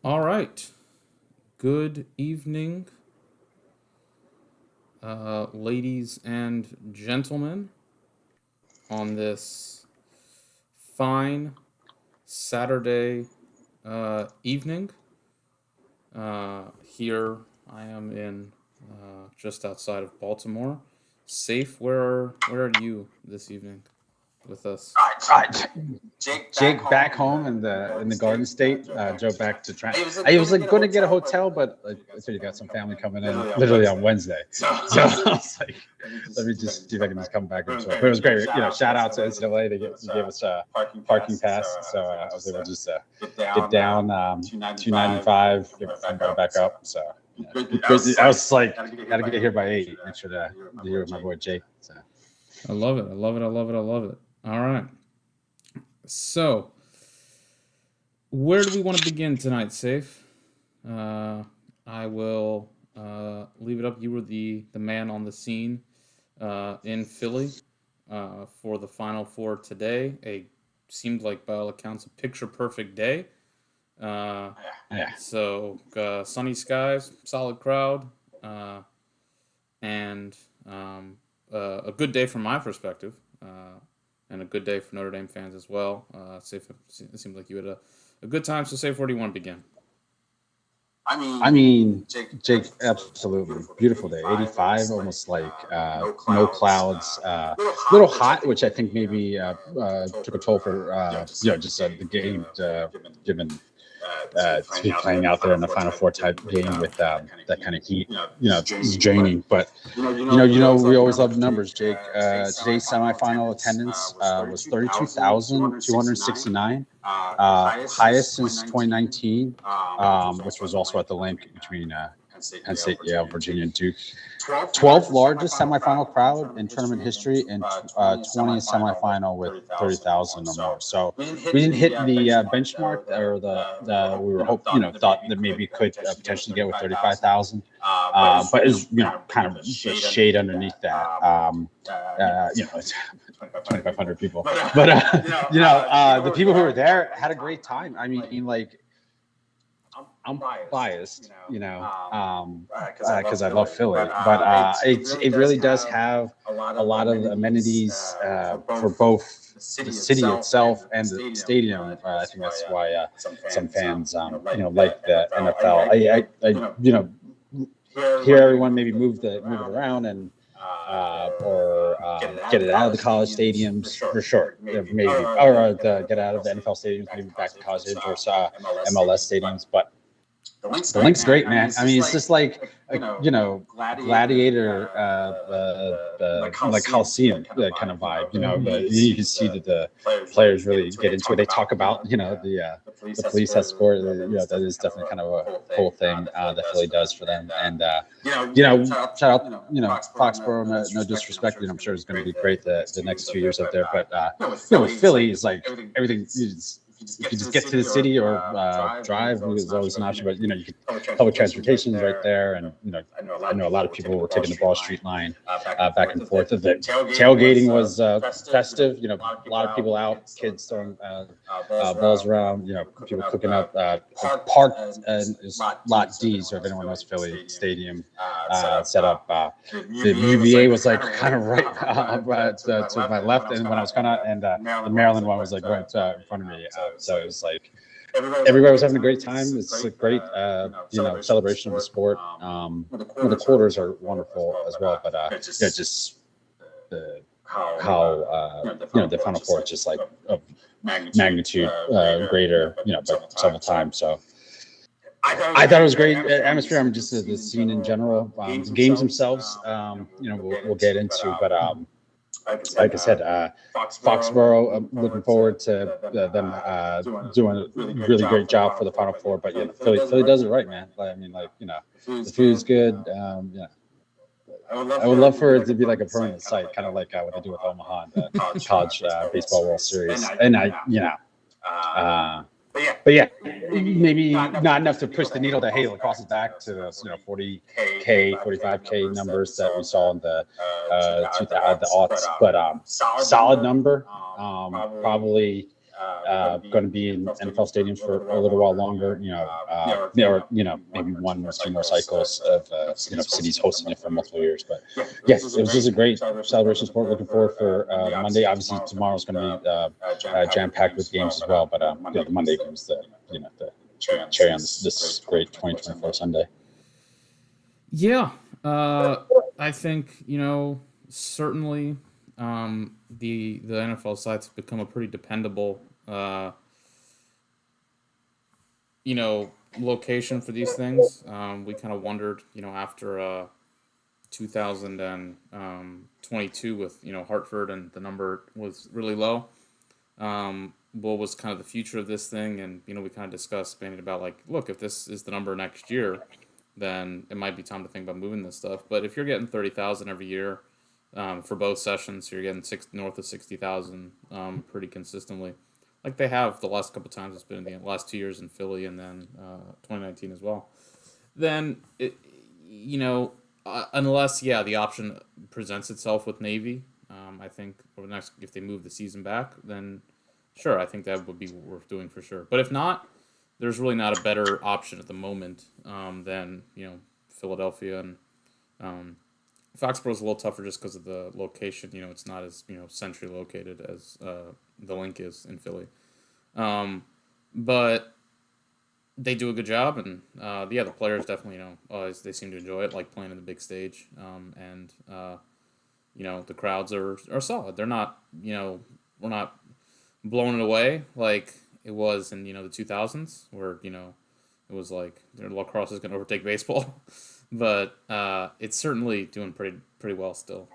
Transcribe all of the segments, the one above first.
All right. Good evening, ladies and gentlemen, on this fine Saturday evening. Here I am in just outside of Baltimore. Safe. Where are you this evening with us? Right. Jake back home in the Garden State. Joe back to try. I was like going to get a hotel, but I said you got some family coming in literally on Wednesday. So I was like, let me just see if I can just come back and chill. But it was great. Shout out to NCAA. They gave us a parking pass, so I was able to just get down 295, and go back up. So I was like, gotta get here by 8. Make sure to be here with my boy Jake. So. I love it. I love it. I love it. I love it. All right. So, where do we want to begin tonight, Safe? I will leave it up. You were the man on the scene in Philly for the Final Four today. A seemed like by all accounts a picture perfect day. Uh, Yeah. so sunny skies, solid crowd, and a good day from my perspective, and a good day for Notre Dame fans as well. Safe, it seemed like you had a good time. So, Safe, where do you want to begin? I mean, Jake, absolutely beautiful day. 85, almost like no clouds. A little hot, which I think maybe took a toll for just the game, given to be playing out there in the Final Four type game with that kind of heat. It's draining. But we always love numbers, Jake. Today's semifinal attendance was 32,269. Highest since 2019, which was also at the link between Penn State, Yale, Virginia, and Duke. 12th largest semifinal crowd in tournament history, and 20th semifinal with 30,000 or more. So we didn't hit the benchmark, or the we were thought that maybe could potentially get with 35,000, but is kind of a shade underneath that. It's 2,500 people, but the people who were there had a great time. I mean, like, I'm biased, because I love Philly, but it really does have a lot of amenities for both the city itself and the stadium. I think that's why some fans, like the NFL. Hear everyone maybe move it around and or get it out of the college stadiums for sure, maybe, or get out of the NFL stadiums, maybe back to college stadiums or MLS stadiums, but. The link's great, man. I mean, it's just like gladiator, like Coliseum kind of vibe. You can see that the players really get into it. They talk about the police escort. That is definitely kind of a whole thing that Philly does for them. And shout out Foxborough. No disrespect. I'm sure it's going to be great the next 2 years up there. But with Philly, is like everything. If you just get to the city or drive, is always an option. But you can public transportation is right there, and I know a lot of people were taking the Ball Street line back and forth. The tailgating was festive. A lot of people out, kids throwing balls around. People cooking up. Park is Lot D. So if anyone knows Philly Stadium set up, the UVA was like kind of right to my left, and when I was kind of, and the Maryland one was like right in front of me. So it was like everybody was having a great time. It's a great, celebration of the sport. The quarters are wonderful as well, but just how the Final Four is just like of magnitude greater, but several times. So I thought it was great atmosphere. I mean, just the scene in general. The games themselves, we'll get into, but. Like I said, Foxborough, I'm looking forward to them doing a really great job for the Final Four. But Philly does it right, man. I mean, the food's good. I would love for it to be like a permanent site, kind of like what they do with Omaha, the college baseball World Series. And but yeah, maybe not enough to push the needle that lacrosse is back to those 40K, 45K numbers that we saw in the the aughts, but solid number. Probably going to be in NFL stadiums for a little while longer. Or maybe 1 or 2 more cycles of cities hosting it for multiple years. But yeah, it was just a great celebration sport. Looking forward for Monday. Obviously, tomorrow's going to be jam packed with games as well. But the Monday game's the cherry on this great 2024 Sunday. Yeah, I think certainly the NFL sites have become a pretty dependable location for these things. We kind of wondered after 2022 with Hartford, and the number was really low. What was kind of the future of this thing, and we kind of discussed banning about like, look, if this is the number next year, then it might be time to think about moving this stuff. But if you're getting 30,000 every year for both sessions, so you're getting north of 60,000 pretty consistently, like they have the last couple times. It's been in the last 2 years in Philly, and then 2019 as well. Then unless the option presents itself with Navy, I think over the next, if they move the season back, then sure, I think that would be worth doing for sure. But if not, there's really not a better option at the moment than Philadelphia, and Foxborough is a little tougher just because of the location. It's not as centrally located as the Link is in Philly, but they do a good job, and the players definitely they seem to enjoy it, like playing in the big stage, and the crowds are solid. They're not we're not blowing it away like it was in the 2000s, where it was like lacrosse is going to overtake baseball, but it's certainly doing pretty well still,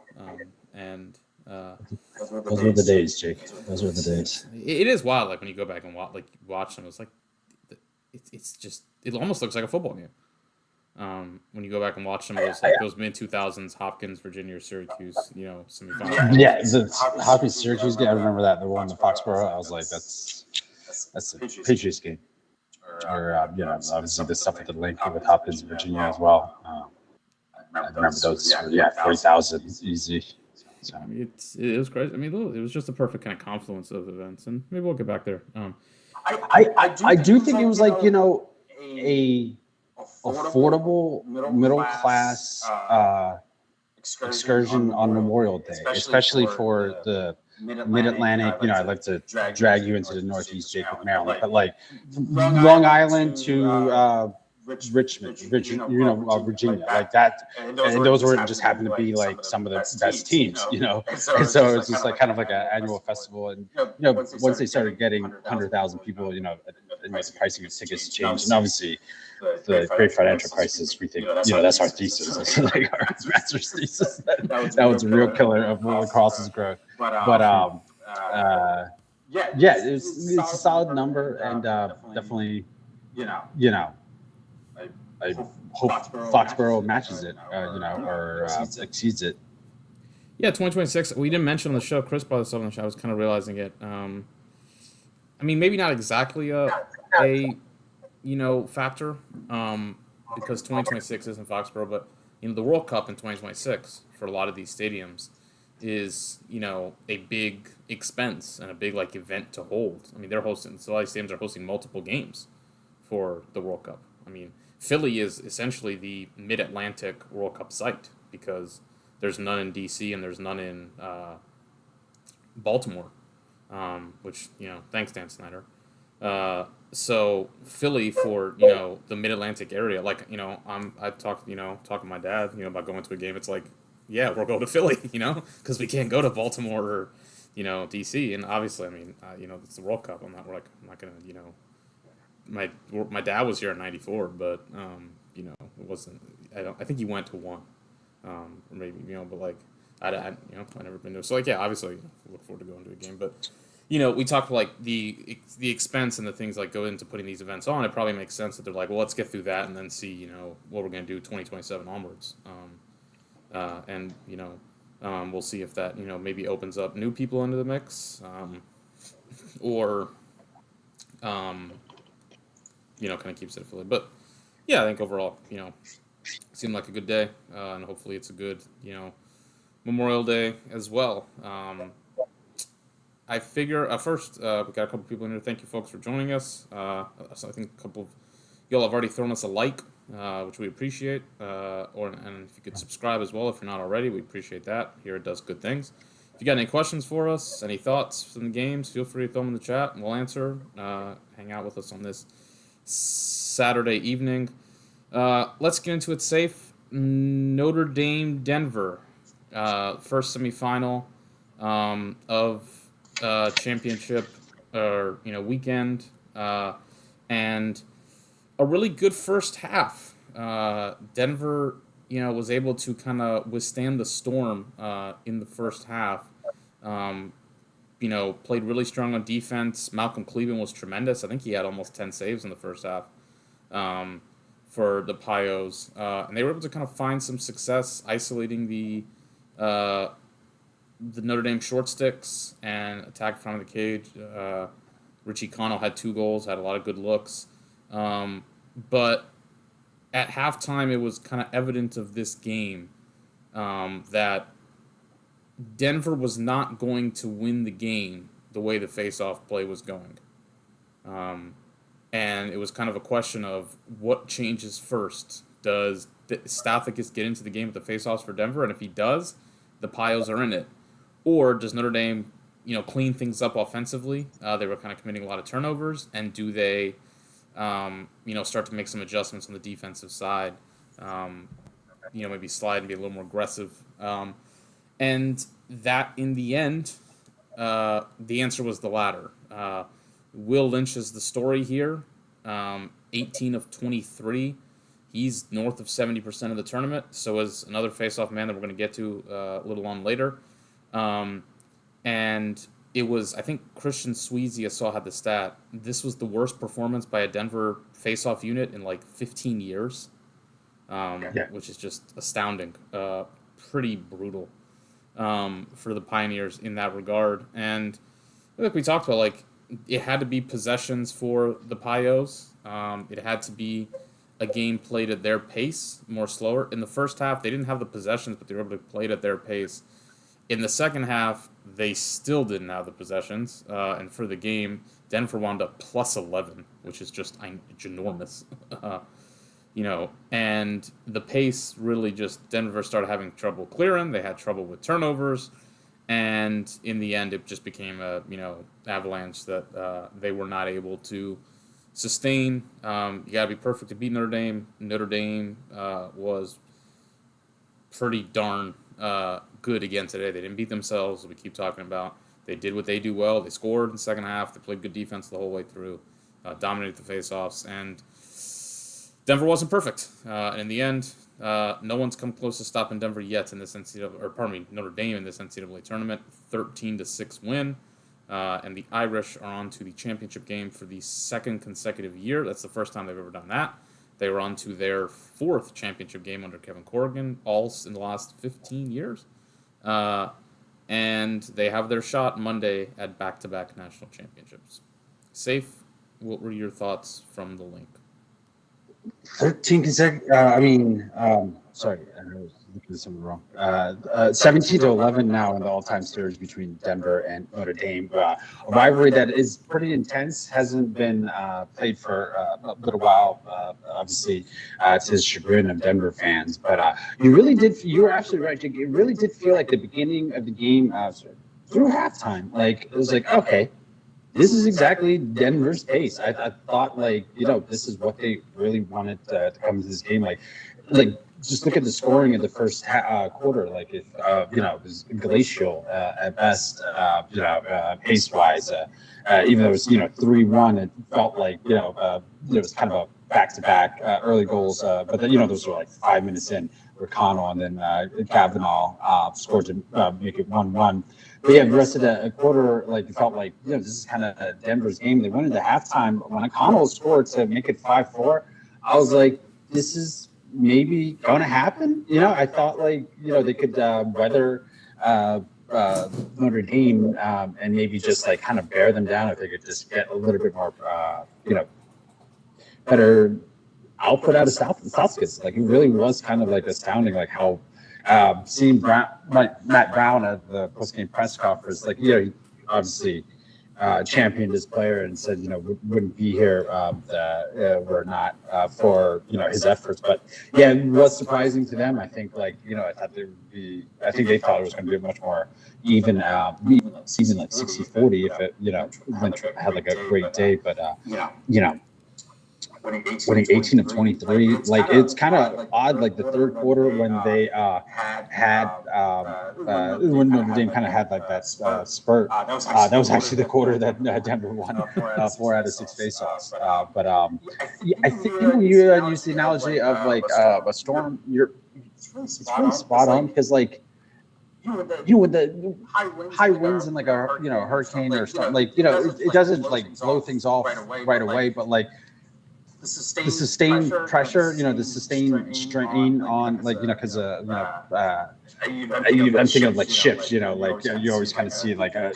and those were the days, Jake. Those were the days. It is wild, like when you go back and watch them. It's like it almost looks like a football game. When you go back and watch them, those mid 2000s Hopkins, Virginia, Syracuse, semifinal. Yeah, the Hopkins Syracuse game. I remember that, the one in Foxborough. I was like, that's the Patriots game. Or obviously the stuff at the Link with Hopkins, Virginia as well. I remember those. 40,000 easy. So. I mean, it was crazy. I mean, it was just a perfect kind of confluence of events, and maybe we'll get back there. I do think it was like a affordable middle class excursion on Memorial Day, especially for the Mid-Atlantic. I'd like to drag you into the Northeast, Jake, with Maryland, but like Long Island to Richmond, Virginia, like that, and those were just happened to be like some of the best teams, and so it's just like kind of like an annual festival, and once they started getting 100,000 people, and the pricing of tickets changed, and obviously the great financial crisis, we think that's our thesis, it's like our master's thesis, that was a real killer of lacrosse's growth, but it's a solid number, and definitely I hope Foxborough matches it, or exceeds it. Yeah, 2026. We didn't mention on the show. Chris brought this up on the show. I was kind of realizing it. I mean, maybe not exactly a factor, because 2026 isn't Foxborough, but the World Cup in 2026 for a lot of these stadiums is a big expense and a big event to hold. I mean, they're hosting, so a lot of stadiums are hosting multiple games for the World Cup. I mean, Philly is essentially the Mid-Atlantic World Cup site because there's none in D.C. and there's none in Baltimore, which thanks Dan Snyder. So Philly for the Mid-Atlantic area, I talked to my dad about going to a game. It's like, yeah, we'll go to Philly, because we can't go to Baltimore or D.C. And obviously, I mean, it's the World Cup. I'm not gonna My dad was here in '94, but it wasn't. I think he went to one, or maybe but I never been to. So obviously look forward to going to a game. But we talked the expense and the things go into putting these events on. It probably makes sense that they're like, well, let's get through that and then see what we're gonna do 2027 onwards. And we'll see if that maybe opens up new people into the mix, or kind of keeps it affiliated. But yeah, I think overall, seemed like a good day, and hopefully it's a good, Memorial Day as well. I figure first we got a couple people in here. Thank you, folks, for joining us. So I think a couple of y'all have already thrown us a like, which we appreciate. And if you could subscribe as well if you're not already, we appreciate that. Here it does good things. If you got any questions for us, any thoughts from the games, feel free to throw them in the chat and we'll answer. Hang out with us on this Saturday evening. Let's get into it safe. Notre Dame, Denver, first semifinal of championship or weekend, and a really good first half. Denver, was able to kind of withstand the storm in the first half. Played really strong on defense. Malcolm Cleveland was tremendous. I think he had almost 10 saves in the first half for the Pios. And they were able to kind of find some success isolating the Notre Dame short sticks and attack front of the cage. Richie Connell had 2 goals, had a lot of good looks. But at halftime, it was kind of evident of this game that Denver was not going to win the game the way the face-off play was going. And it was kind of a question of what changes first. Does Stathakis get into the game with the face-offs for Denver? And if he does, the Pios are in it. Or does Notre Dame, clean things up offensively? They were kind of committing a lot of turnovers. And do they, start to make some adjustments on the defensive side? Maybe slide and be a little more aggressive. And that, in the end, the answer was the latter. Will Lynch is the story here. 18 of 23. He's north of 70% of the tournament. So is another face-off man that we're going to get to a little on later. And it was, I think Christian Sweezy, I saw, had the stat. This was the worst performance by a Denver face-off unit in like 15 years, which is just astounding. Pretty brutal for the Pioneers in that regard. And like we talked about, it had to be possessions for the Pios. It had to be a game played at their pace, more slower. In the first half, they didn't have the possessions, but they were able to play it at their pace. In the second half, they still didn't have the possessions. And for the game, Denver wound up plus 11, which is just ginormous. And the pace really just, Denver started having trouble clearing. They had trouble with turnovers. And in the end, it just became a, avalanche that they were not able to sustain. You got to be perfect to beat Notre Dame. Notre Dame was pretty darn good again today. They didn't beat themselves, as we keep talking about. They did what they do well. They scored in the second half. They played good defense the whole way through, dominated the faceoffs, and Denver wasn't perfect. And in the end, no one's come close to stopping Denver yet in this Notre Dame in this NCAA tournament. 13-6 win, and the Irish are on to the championship game for the second consecutive year. That's the first time they've ever done that. They were on to their 4th championship game under Kevin Corrigan, all in the last 15 years. And they have their shot Monday at back-to-back national championships. Safe, what were your thoughts from the link? 13 consecutive. Sorry, I was looking at something wrong. 17-11 now in the all-time series between Denver and Notre Dame. A rivalry that is pretty intense, hasn't been played for a little while, obviously, to his chagrin of Denver fans. But you were absolutely right, Jake. It really did feel like the beginning of the game through halftime. It was like, okay, this is exactly Denver's pace. I thought, this is what they really wanted to come to this game. Just look at the scoring in the first quarter. It was glacial at best, pace-wise. Even though it was, 3-1, it felt like, there was kind of a back-to-back early goals. But then, those were 5 minutes in. Connell and then Kavanaugh scored to make it 1-1. But yeah, the rest of the quarter, it felt like, this is kind of Denver's game. They went into halftime. When Connell scored to make it 5-4, I was like, this is maybe going to happen. I thought, they could weather Notre Dame and maybe just, kind of bear them down if they could just get a little bit more, better output out of Southgate. It really was kind of astounding, how seeing Matt Brown at the post-game press conference, he obviously championed his player and said, wouldn't be here were not for his efforts. But yeah, it was surprising to them. I think I think they thought it was going to be much more even, even like 60-40 if it Lynch had like a great day. But you know winning 18 of 23, like it's kind of odd. Like the third quarter when they had when Notre Dame kind of had like that spurt. That was actually the quarter that Denver won 4 out of 6 faceoffs. But yeah, I think when you use the analogy of like a storm, it's really spot on because like with the high winds and like a hurricane or something, like it doesn't like blow things off right away, but like the sustained pressure, the sustained strain on, like, because I'm thinking of like ships, like you always kind of see like kind of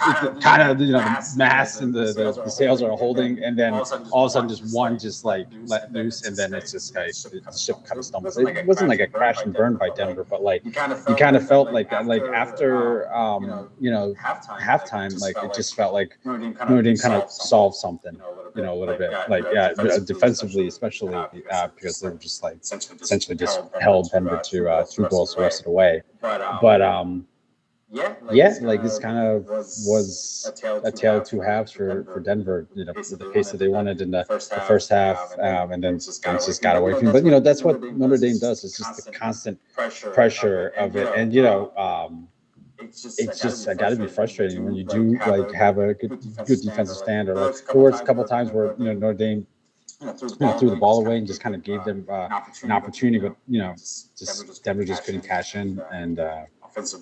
the mast and the sails are holding, and then all of a sudden just one just like let loose, and then it's just like the ship kind of stumbles. It wasn't like a crash and burn by Denver, but like you kind of felt like after halftime, like it just felt like Notre Dame kind of solved something, a little bit, like defensively, especially because they were just like essentially just held Denver to 2 goals the rest of the way. But like this kind of was a tale of 2 halves for Denver, with the pace that they wanted in the first half, and then they just got away from it. But that's what Notre Dame does. It's just the constant pressure of it, and it's just got to be frustrating when you do like have a good defensive stand, or like there were a couple of times where Notre Dame threw the ball away and just kind of gave them an opportunity, but just Denver just couldn't cash in, and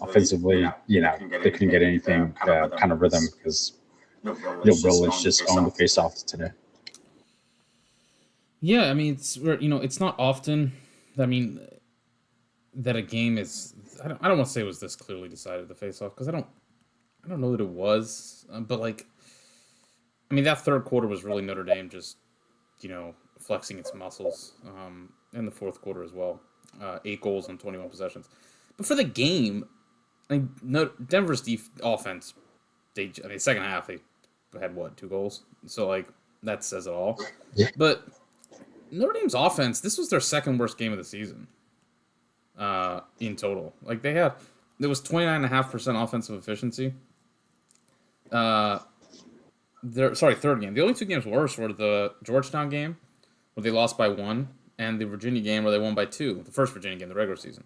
offensively, they couldn't get anything kind of rhythm because Will Lynch just owned the faceoff today. Yeah, I mean, it's not often. I mean, that a game is. I don't want to say it was this clearly decided, the faceoff, because I don't know that it was. But like, I mean, that third quarter was really Notre Dame just flexing its muscles. In the fourth quarter as well, 8 goals on 21 possessions. But for the game, I mean, Denver's offense, second half they had 2 goals. So like that says it all. But Notre Dame's offense, this was their second worst game of the season. In total, like there was 29.5% offensive efficiency. Third game. The only 2 games worse were the Georgetown game, where they lost by 1, and the Virginia game where they won by 2. The first Virginia game, the regular season.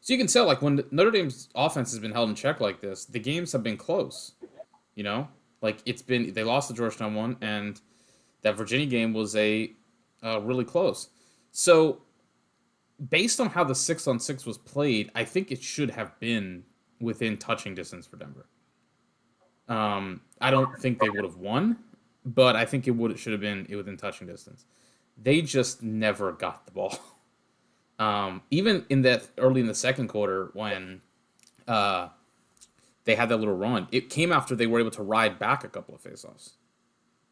So you can tell, like, when Notre Dame's offense has been held in check like this, the games have been close. Like they lost the Georgetown one, and that Virginia game was really close. So based on how the 6-on-6 was played, I think it should have been within touching distance for Denver. I don't think they would have won, but I think it should have been within touching distance. They just never got the ball. Even early in the second quarter when they had that little run, it came after they were able to ride back a couple of faceoffs.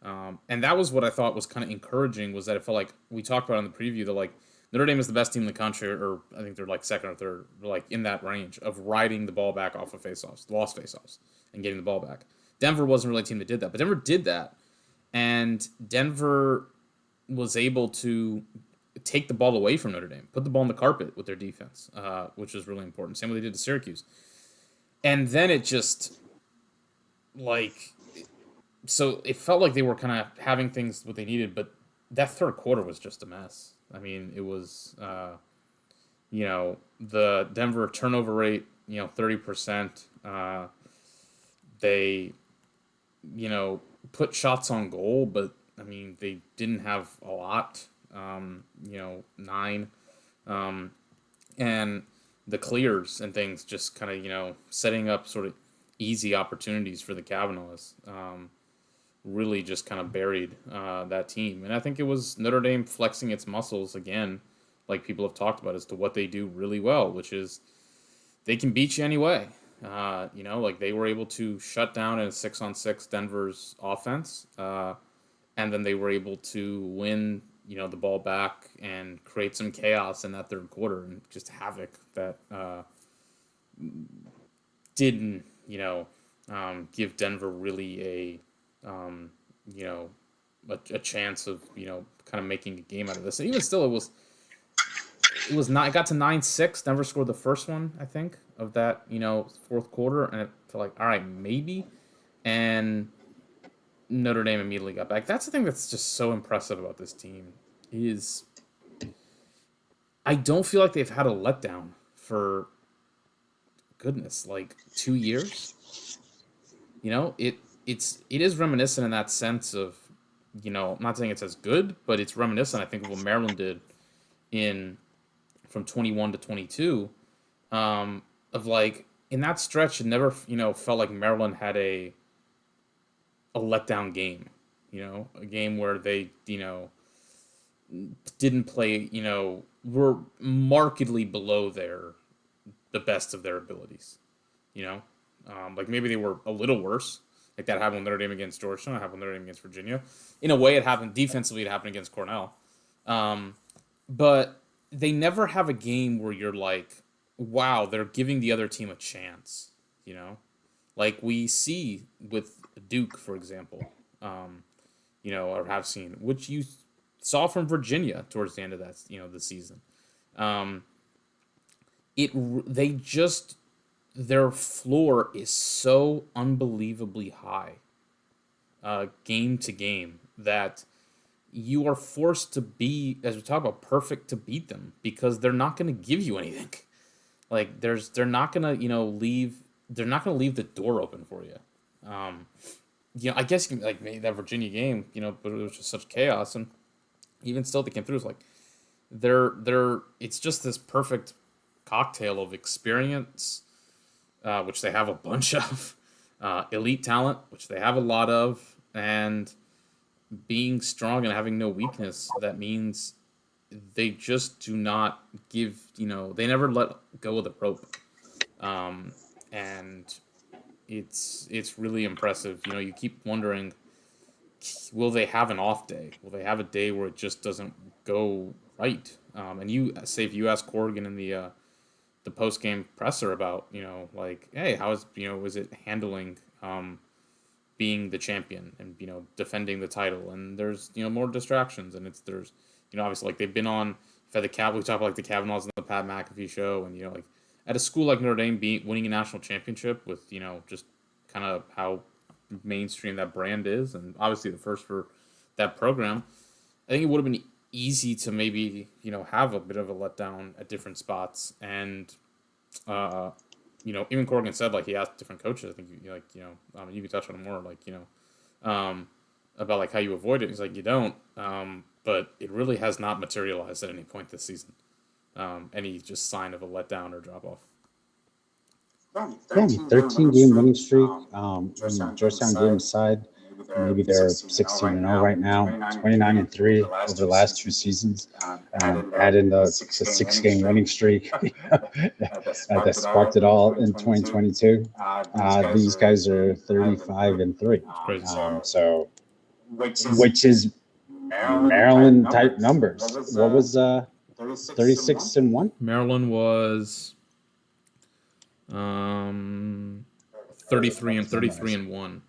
And that was what I thought was kind of encouraging, was that it felt like we talked about in the preview that like Notre Dame is the best team in the country, or I think they're like second or third, like in that range of riding the ball back off of faceoffs, lost faceoffs, and getting the ball back. Denver wasn't really a team that did that, but Denver did that, and Denver was able to take the ball away from Notre Dame, put the ball on the carpet with their defense, which was really important. Same way they did to Syracuse. And then it just, so it felt like they were kind of having things what they needed, but that third quarter was just a mess. I mean, it was, the Denver turnover rate, 30%. They, put shots on goal, but, I mean, they didn't have a lot, 9. And the clears and things just kind of, setting up sort of easy opportunities for the Kavanaughs, really just kind of buried that team. And I think it was Notre Dame flexing its muscles again, like people have talked about, as to what they do really well, which is they can beat you anyway. Like they were able to shut down in a 6-on-6 Denver's offense, and then they were able to win, the ball back and create some chaos in that third quarter and just havoc that didn't, give Denver really you know, a chance of, kind of making a game out of this. And even still, it got to 9-6. Denver scored the first one, I think, of that, fourth quarter, and it felt like, all right, maybe. And Notre Dame immediately got back. That's the thing that's just so impressive about this team is I don't feel like they've had a letdown for goodness, like 2 years. It is reminiscent in that sense of, I'm not saying it's as good, but it's reminiscent, I think, of what Maryland did from 21 to 22, of like in that stretch, it never, felt like Maryland had a letdown game, a game where they, didn't play, were markedly below the best of their abilities, like maybe they were a little worse. Like that happened with Notre Dame against Georgetown. It happened with Notre Dame against Virginia. In a way, it happened defensively. It happened against Cornell. But they never have a game where you're like, wow, they're giving the other team a chance, Like we see with Duke, for example, or have seen, which you saw from Virginia towards the end of that, the season. Their floor is so unbelievably high, game to game, that you are forced to be, as we talk about, perfect to beat them, because they're not going to give you anything. Like they're not going to, leave the door open for you. I guess you can, like, maybe that Virginia game, but it was just such chaos, and even still they came through. It's like it's just this perfect cocktail of experience, which they have a bunch of, elite talent, which they have a lot of, and being strong and having no weakness. That means they just do not give, they never let go of the rope. And it's really impressive. You keep wondering, will they have an off day? Will they have a day where it just doesn't go right? And if you ask Corrigan in the post-game presser about, like, hey, how is it handling being the champion and, defending the title? And there's, more distractions, and there's, obviously, like, they've been on, we talk about, like, the Kavanaughs and the Pat McAfee show, and, like, at a school like Notre Dame winning a national championship with, just kind of how mainstream that brand is, and obviously the first for that program, I think it would have been easy to maybe, have a bit of a letdown at different spots. And, even Corrigan said, like, he asked different coaches, I think, you could touch on it more, like, about, like, how you avoid it. He's like, you don't, but it really has not materialized at any point this season. Any just sign of a letdown or drop off. 13-game winning streak. Georgetown game aside, maybe they're 16-0 right now, 29-3 over the last 2 seasons. Add in the 6-game winning streak that sparked it all in 2022. These guys are 35-3. So, which is Maryland type numbers. What was 36-1? Maryland was 33-1.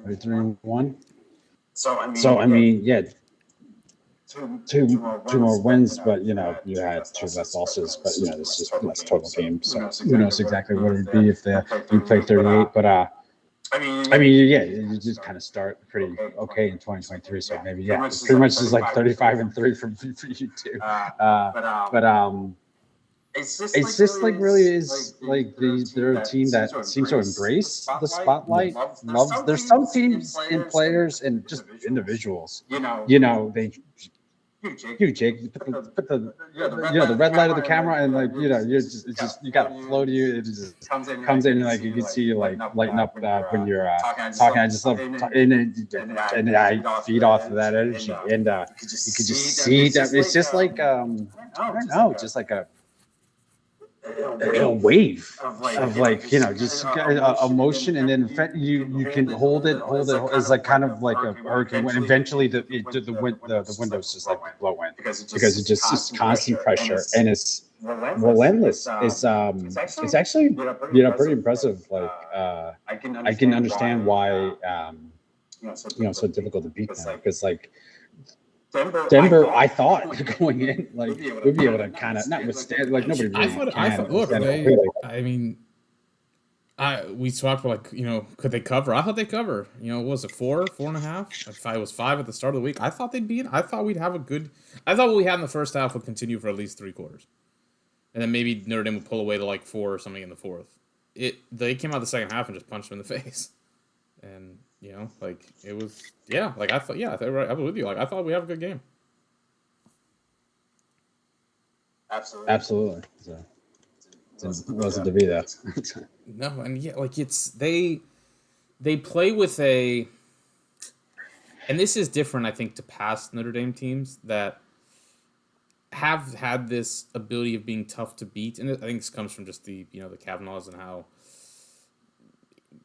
33-1. So I mean, yeah, two more wins, but you had 2 less losses, but this is less total games. So who knows exactly what it would be if you play 38. But I mean, yeah, you just kind of start pretty okay in 2023. So maybe it's pretty much just like 35-3 for you two. But it's just like really is like they're a team that seems to embrace the spotlight. There's some teams and players and just individuals. They. Jake, put the the red light of the camera, and like you're just you got to flow to you. It just comes in and like you can see you like lighten up when you're talking. I just love and I feed off of that energy, and you could just see that it's just like I don't know, just like a wave of like, just emotion, and then you can hold it as like kind of like a hurricane when eventually the windows just like blow in, because it's just constant pressure, and it's relentless. It's actually pretty impressive. Like I can understand why so difficult to beat them, because like Denver, I thought going in, like would be able to kind of not withstand. Like nobody really I thought. Look, I mean, we talked about, like, could they cover? I thought they'd cover. What was it, 4.5? If I was 5 at the start of the week, I thought they'd be in. I thought we'd have a good. I thought what we had in the first half would continue for at least 3 quarters, and then maybe Notre Dame would pull away to like 4 or something in the fourth. They came out the second half and just punched them in the face, and like it was like I thought. Yeah, I was with you. Like I thought we have a good game. Absolutely. So, it wasn't to be that. No, and like it's they play with a, and this is different, I think, to past Notre Dame teams that have had this ability of being tough to beat, and I think this comes from just the the Kavanaughs and how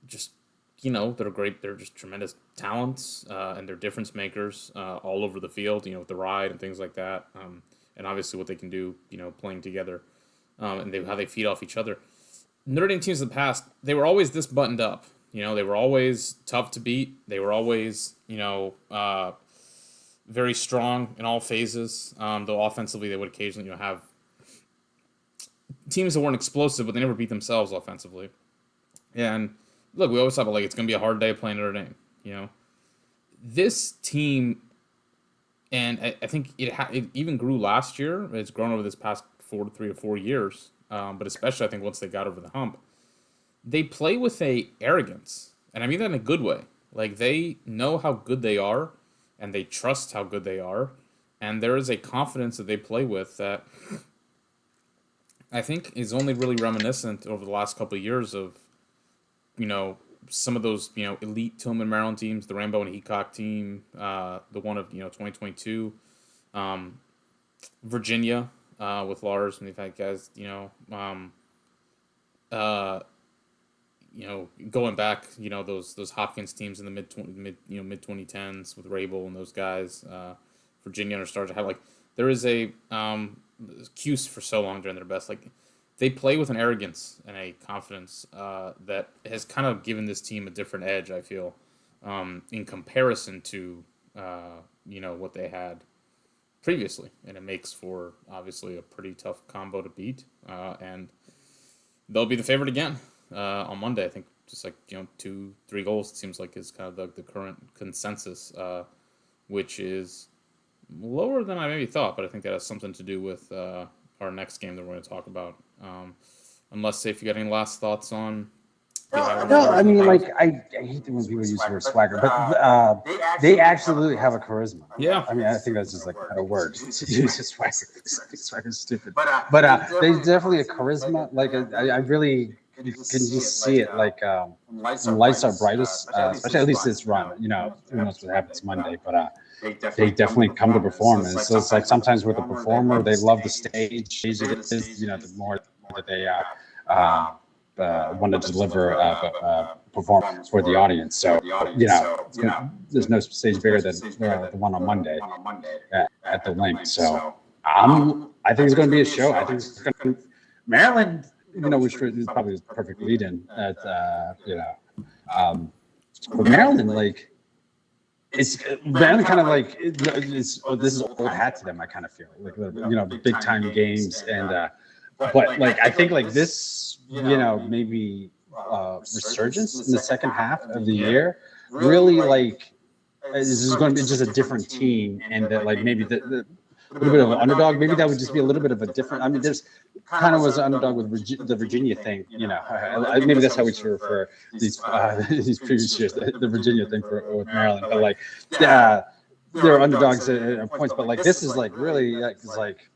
just they're great, they're just tremendous talents, and they're difference makers all over the field, with the ride and things like that, and obviously what they can do, playing together, and how they feed off each other. Notre Dame teams in the past, they were always this buttoned up. They were always tough to beat. They were always, very strong in all phases. Though offensively, they would occasionally, have teams that weren't explosive, but they never beat themselves offensively. And look, we always thought, like, it's going to be a hard day playing Notre Dame. This team, and I think it even grew last year. It's grown over this past 3 or 4 years. But especially, I think, once they got over the hump, they play with a arrogance, and I mean that in a good way. Like, they know how good they are, and they trust how good they are, and there is a confidence that they play with that I think is only really reminiscent over the last couple of years of, some of those, elite Tillman, Maryland teams, the Rambo and Heacock team, the one of, 2022, Virginia, with Lars, and they've had guys, going back, those Hopkins teams in the mid 2010s with Rabel and those guys, Virginia are starting to have, like, there is a Cuse for so long during their best, like they play with an arrogance and a confidence that has kind of given this team a different edge, I feel, in comparison to what they had previously, and it makes for obviously a pretty tough combo to beat, and they'll be the favorite again on Monday. I think just like 2-3 goals, it seems like, is kind of the current consensus, which is lower than I maybe thought, but I think that has something to do with our next game that we're going to talk about. Unless, if you got any last thoughts on. No, I mean, like, I hate when people use the word swagger, but they absolutely have a charisma. Yeah. I mean, I think that's just like a word to use swagger. Swagger's stupid. But they definitely a charisma. Like, I really, you can just see it. Like, when lights are brightest, especially at least this run. Who knows what happens Monday, but they definitely come to perform. And so it's like sometimes with a performer, they love the stage. It is, the more that they want to deliver a performance for the audience. So, there's no stage bigger than the one on Monday at the Link. So, I think it's going to be a show. I think it's going to be Maryland, which is probably the perfect lead-in at, but Maryland, like, it's Maryland kind of like, this is old hat to them, I kind of feel. Like, big-time games and, but like I think like this, maybe resurgence in the second half of the year, really like this is going to be just a different team, and that like maybe the a little bit of an underdog, maybe that would just be a little bit of a different. I mean, there's kind of was an underdog with the Virginia thing, maybe that's how we should refer these previous years, the Virginia thing with Maryland, but like there are underdogs at points, but like this is like really like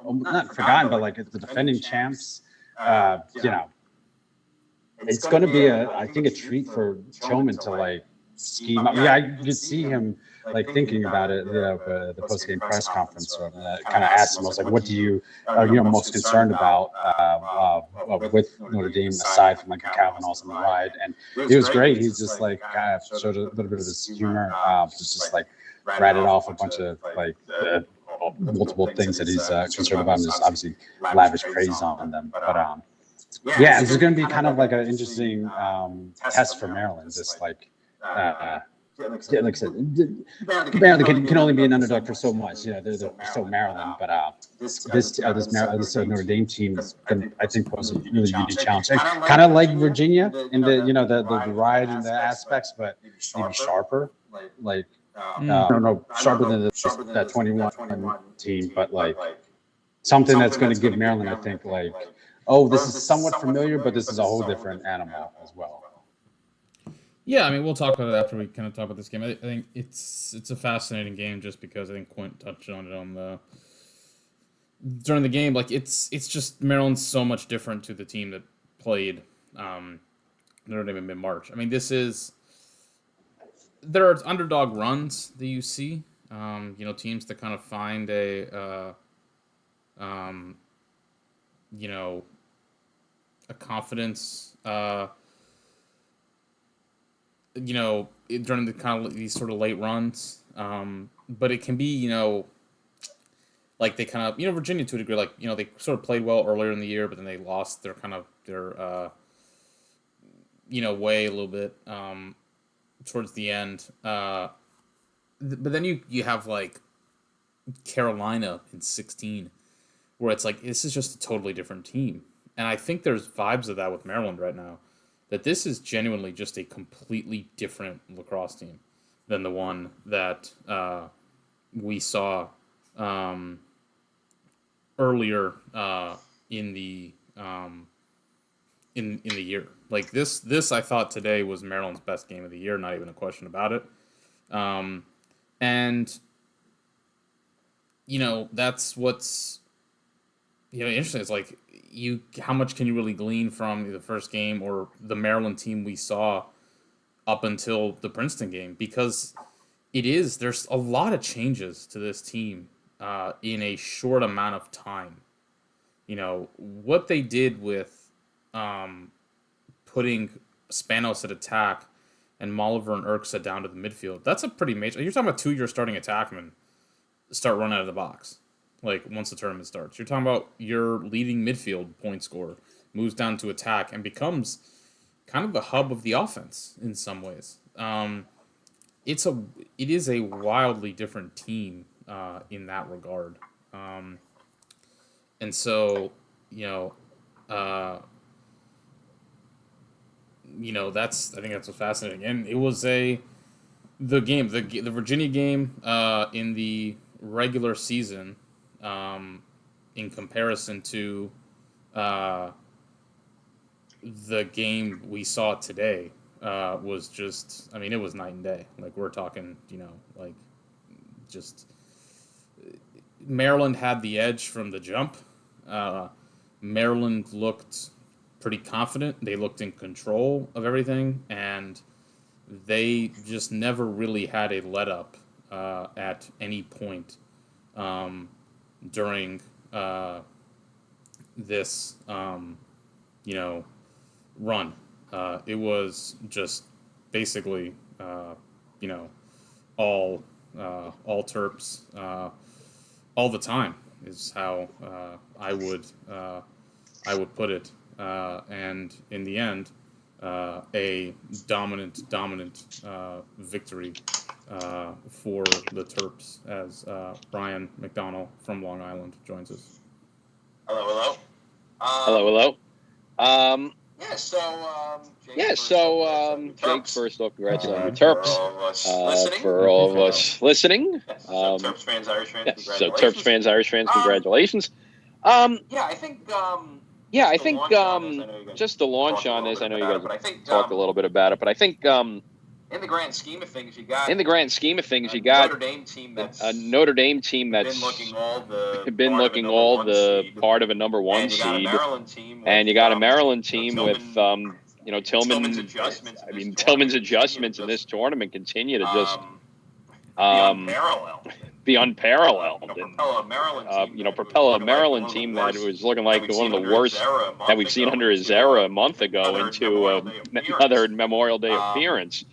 not forgotten, but like the defending champs, it's going to be I think a treat for Tillman to like scheme up. Yeah, I could see him like thinking about it, the post game press conference, kind of asked him, I was like, what do you are most concerned about with Notre Dame aside from like the Kavanaughs on the ride? And he was great. He's just like showed a little bit of his humor, just like ratted off a bunch of like multiple things that he's concerned about, and just obviously lavish praise on them. But yeah, this is going to be kind of like an interesting test for Maryland. Just like like I said, Maryland can only be an underdog for so much. They're so Maryland, but this Notre Dame team is going to, I think, pose a really unique challenge. Kind of like Virginia in the ride and the aspects, but maybe sharper. Like sharper than that 21 team, but like something that's going to give Maryland, I think, like, oh, this is somewhat familiar, but this is a whole different animal as well. Yeah, I mean, we'll talk about it after we kind of talk about this game. I think it's a fascinating game just because I think Quint touched on it during the game. Like, it's just Maryland's so much different to the team that played Notre Dame in mid-March. I mean, there are underdog runs that you see, teams that kind of find a confidence, during the kind of these sort of late runs. But it can be, like they kind of, Virginia to a degree, like, they sort of played well earlier in the year, but then they lost their way a little bit towards the end. But then you have like Carolina in 16, where it's like, this is just a totally different team. And I think there's vibes of that with Maryland right now, that this is genuinely just a completely different lacrosse team than the one that we saw earlier in the year. Like this I thought today was Maryland's best game of the year, not even a question about it. And that's what's interesting. It's like, how much can you really glean from the first game or the Maryland team we saw up until the Princeton game? Because there's a lot of changes to this team in a short amount of time. What they did with putting Spanos at attack and Molliver and Urksa down to the midfield, that's a pretty major. You're talking about 2 year starting attackmen start running out of the box. Like, once the tournament starts, you're talking about your leading midfield point scorer moves down to attack and becomes kind of the hub of the offense in some ways. It is a wildly different team in that regard. And so, I think that's what's fascinating. And it was the Virginia game in the regular season, in comparison to the game we saw today, was just, it was night and day. Like, we're talking, just Maryland had the edge from the jump. Maryland looked pretty confident. They looked in control of everything, and they just never really had a let up at any point during this run. It was just basically all Terps all the time is how I would put it. And in the end, a dominant victory for the Terps, as Brian McDonnell from Long Island joins us. Hello. Hello. Jake, first off, congratulations on the Terps. For all of us listening. Terps fans, Irish fans, Terps fans, Irish fans, congratulations. I think just to launch on this, I know you guys talked a little bit about it, but I think in the grand scheme of things, you got Notre Dame team that's been looking all the part of a number one seed, and you got a Maryland team with Tillman's adjustments in this tournament continue to just unparalleled. Be unparalleled. Propel a Maryland team. Propel a Maryland team that was looking like one of the worst that we've seen under his era a month ago into another Memorial Day appearance.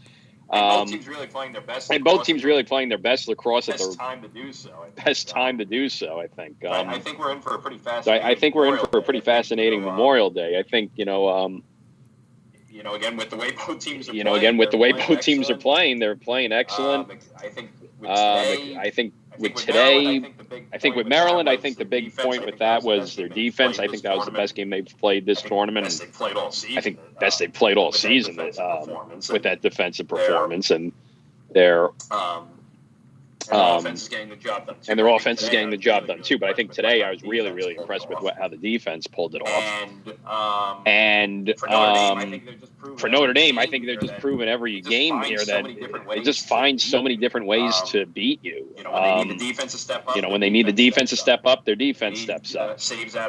Both teams really playing their best. And both teams really playing their best lacrosse at best time to do so. Best time to do so, I think. I think we're in for a pretty fascinating. I think we're in for a pretty fascinating Memorial Day. I think again with the way both teams are playing. Again with the way both teams are playing, they're playing excellent. I think with today, I think with Maryland, I think the big point with that was their defense. I think that was the best game they've played this tournament. Best they played all season. I think best they played all season with that defensive performance, and their offense is getting the job done too. And their offense is getting the job done too. But I think today I was really, really impressed with how the defense pulled it off. And for Notre Dame, I think they're just proving every game here that they just find so many different ways to beat you. When they need the defense to step up. When they need the defense to step up, their defense steps up.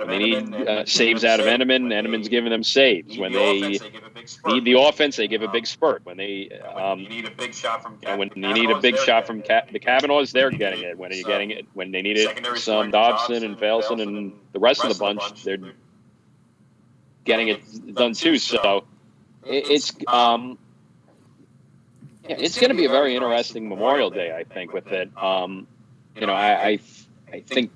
When they need saves out of Enneman, Enneman's giving them saves. When they need the offense, they give a big spurt. When they you need a big shot from when you need a big shot from the Kavanaghs, they're getting it. When are you getting it? When they needed some Dobson and Failson and the rest of the bunch, they're getting it done too. So it's going to be a very interesting Memorial Day, I think, with it. I think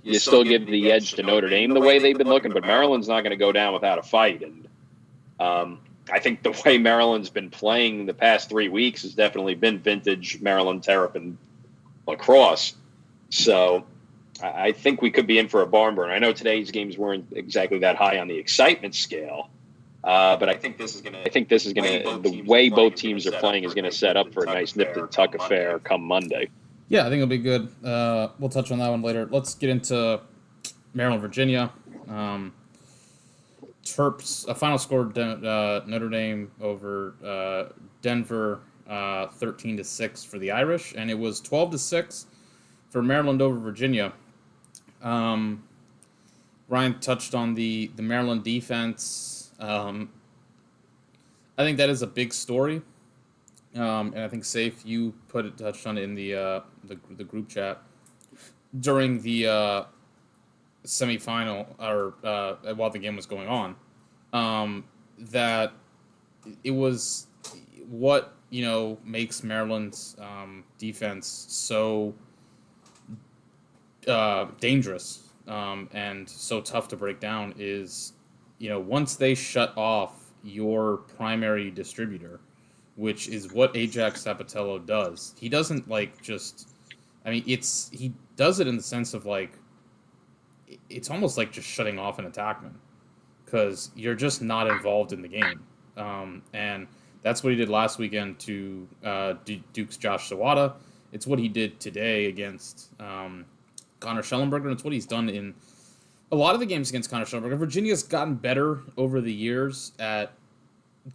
you still give the edge to Notre Dame the way they've been looking, but Maryland's not going to go down without a fight. And I think the way Maryland's been playing the past 3 weeks has definitely been vintage Maryland Terrapin lacrosse. So I think we could be in for a barn burner. I know today's games weren't exactly that high on the excitement scale, but I think this is going to the way both teams are playing is going to set up for a nice nip and tuck affair come Monday. Yeah, I think it'll be good. We'll touch on that one later. Let's get into Maryland, Virginia. Terps, a final score, Notre Dame over Denver, 13-6 for the Irish, and it was 12-6 for Maryland over Virginia. Ryan touched on the Maryland defense. I think that is a big story, and I think Safe, you touched on it in the group chat during the semifinal or while the game was going on, that it was what makes Maryland's defense so dangerous and so tough to break down is once they shut off your primary distributor, which is what Ajax Sapatello does. He doesn't he does it in the sense of it's almost like just shutting off an attackman because you're just not involved in the game. And that's what he did last weekend to Duke's Josh Sawada. It's what he did today against Connor Schellenberger, and it's what he's done in a lot of the games against Connor Schellenberger. Virginia's gotten better over the years at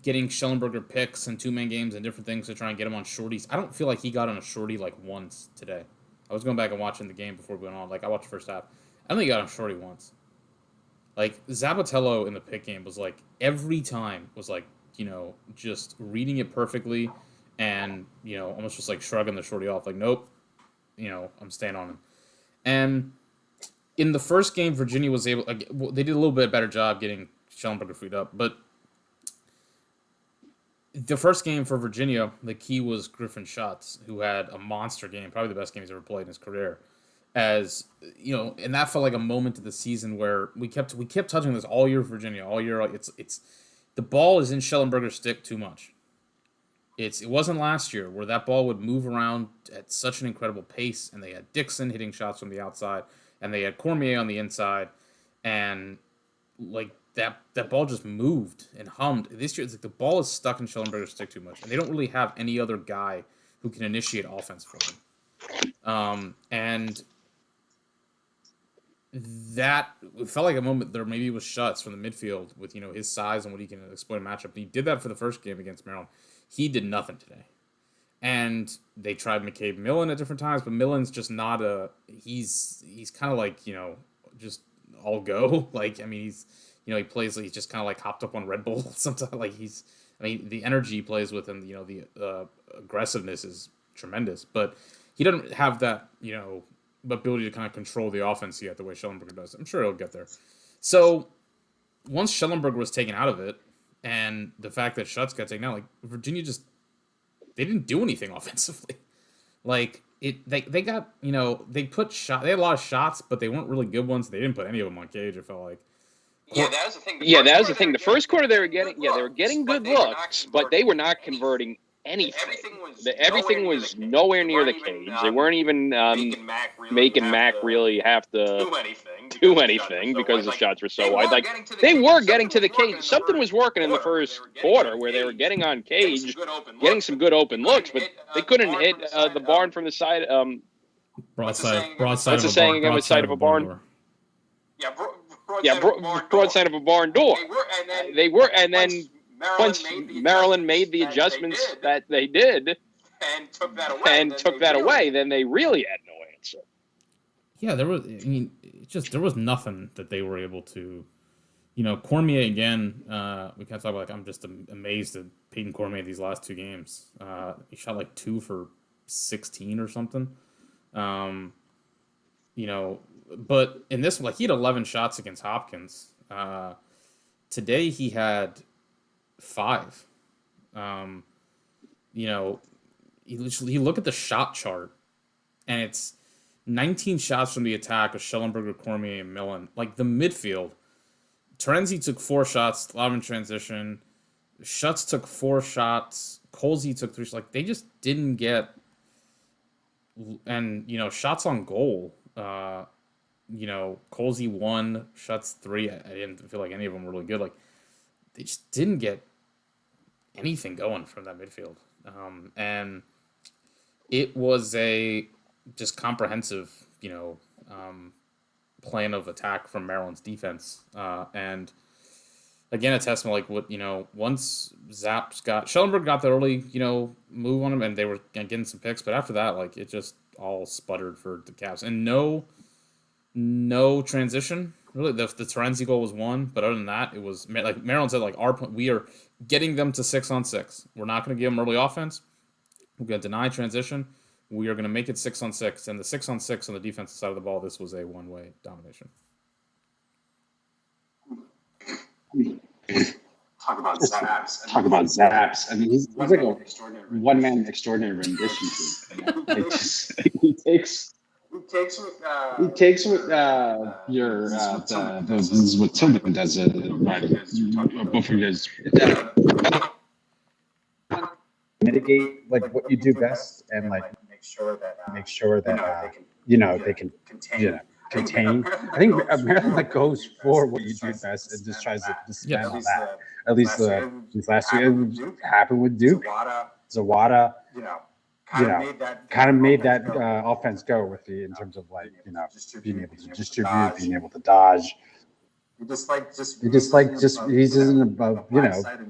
getting Schellenberger picks and two-man games and different things to try and get him on shorties. I don't feel like he got on a shorty once today. I was going back and watching the game before we went on. I watched the first half. I don't think he got on shorty once. Zapatello in the pick game was every time was just reading it perfectly and, almost just shrugging the shorty off. Nope, I'm staying on him. And in the first game, Virginia was able, they did a little bit better job getting Schellenberger freed up. But the first game for Virginia, the key was Griffin Schatz, who had a monster game, probably the best game he's ever played in his career. And that felt like a moment of the season where we kept touching this all year for Virginia, all year. It's the ball is in Schellenberger's stick too much. It wasn't last year where that ball would move around at such an incredible pace, and they had Dixon hitting shots from the outside, and they had Cormier on the inside, and that ball just moved and hummed. This year, it's the ball is stuck in Schellenberger's stick too much, and they don't really have any other guy who can initiate offense for them. And that it felt like a moment there maybe was Schatz from the midfield with his size and what he can exploit a matchup. And he did that for the first game against Maryland. He did nothing today. And they tried McCabe Millen at different times, but Millen's just not he's kind of just all go. He plays he's just kind of hopped up on Red Bull sometimes. The energy he plays with and the aggressiveness is tremendous. But he doesn't have that, ability to kind of control the offense yet the way Schellenberger does. I'm sure he'll get there. So once Schellenberger was taken out of it, and the fact that Schutz got taken out, like Virginia they didn't do anything offensively. Like they got, they had a lot of shots, but they weren't really good ones. They didn't put any of them on Cage. It felt like. Yeah, that was the thing. That was the thing. The first quarter they were getting good looks, but they were not converting anything. Everything was nowhere near the cage. They weren't even making Mac really have to do anything because the shots were so wide. Like they were getting to the cage. Something was working in the first quarter where they were getting on Cage, getting some good open looks, but they couldn't hit the barn from the side. Broadside. What's the saying again? With side of a barn. Broadside of a barn door. They were, and then once Maryland made the adjustments that they did and took that away, then they really had no answer. Yeah, there was nothing that they were able to, Cormier again. We can't talk about. I'm just amazed at Peyton Cormier these last two games. He shot like 2 for 16 or something. But in this one, he had 11 shots against Hopkins. Today he had 5. You look at the shot chart, and it's 19 shots from the attack with Schellenberger, Cormier, and Millen. Like the midfield, Terenzi took 4 shots, a lot of in transition. Schutz took 4 shots. Colsey took 3 shots. Like they just didn't get, and shots on goal. Colsey 1, Schutz 3. I didn't feel like any of them were really good. Like they just didn't get anything going from that midfield. And it was a just comprehensive, plan of attack from Maryland's defense. And again, a testament like what, once Schellenberg got the early, move on him and they were getting some picks, but after that, like it just all sputtered for the Cavs. And no transition. Really, the Terenzi goal was 1, but other than that, it was like Maryland said, like we are getting them to 6-on-6. We're not going to give them early offense. We're going to deny transition. We are going to make it 6-on-6, and the 6-on-6 on the defensive side of the ball, this was a one-way domination. Talk about Zaps. I mean, he's like a one-man extraordinary rendition. He takes your this is what Tillman does. Both of you guys mitigate like what you do best and like make sure that they can contain. I think Maryland like goes for what you do best and just tries to spend on that. At least these last year it happened with Duke. Zawada, kind of made that offense go with in terms of like being able to distribute, being able to dodge. He's isn't above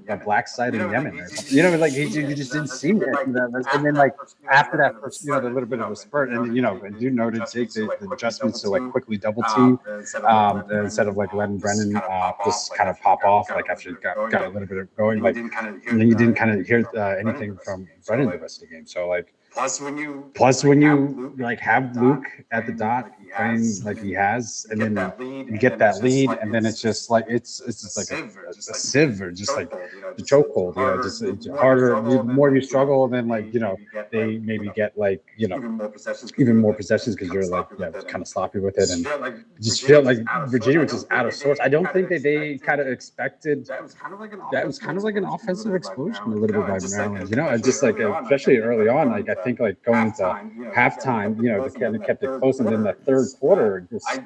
a black side in Yemen or something. Like he just didn't seem it. And then like after that first the little bit of a spurt, and and you noted take the adjustments to like quickly double team instead of like letting Brennan just kind of pop off like after he got a little bit of going like, and then you didn't kind of hear anything from Brennan the rest of the game. So like. Plus, when you like have Luke at the dot playing like he has, and then you get that lead, and then it's just like it's just like a sieve or just like the chokehold. Just it's harder. The more you struggle, then like they maybe get like even more possessions because you're like kind of sloppy with it, and just feel like Virginia was just out of sorts. I don't think that they kind of expected that was kind of like an offensive explosion a little bit by Maryland. Just like especially early on, like I think like going into halftime, they kind of kept it close, and then the third quarter, just they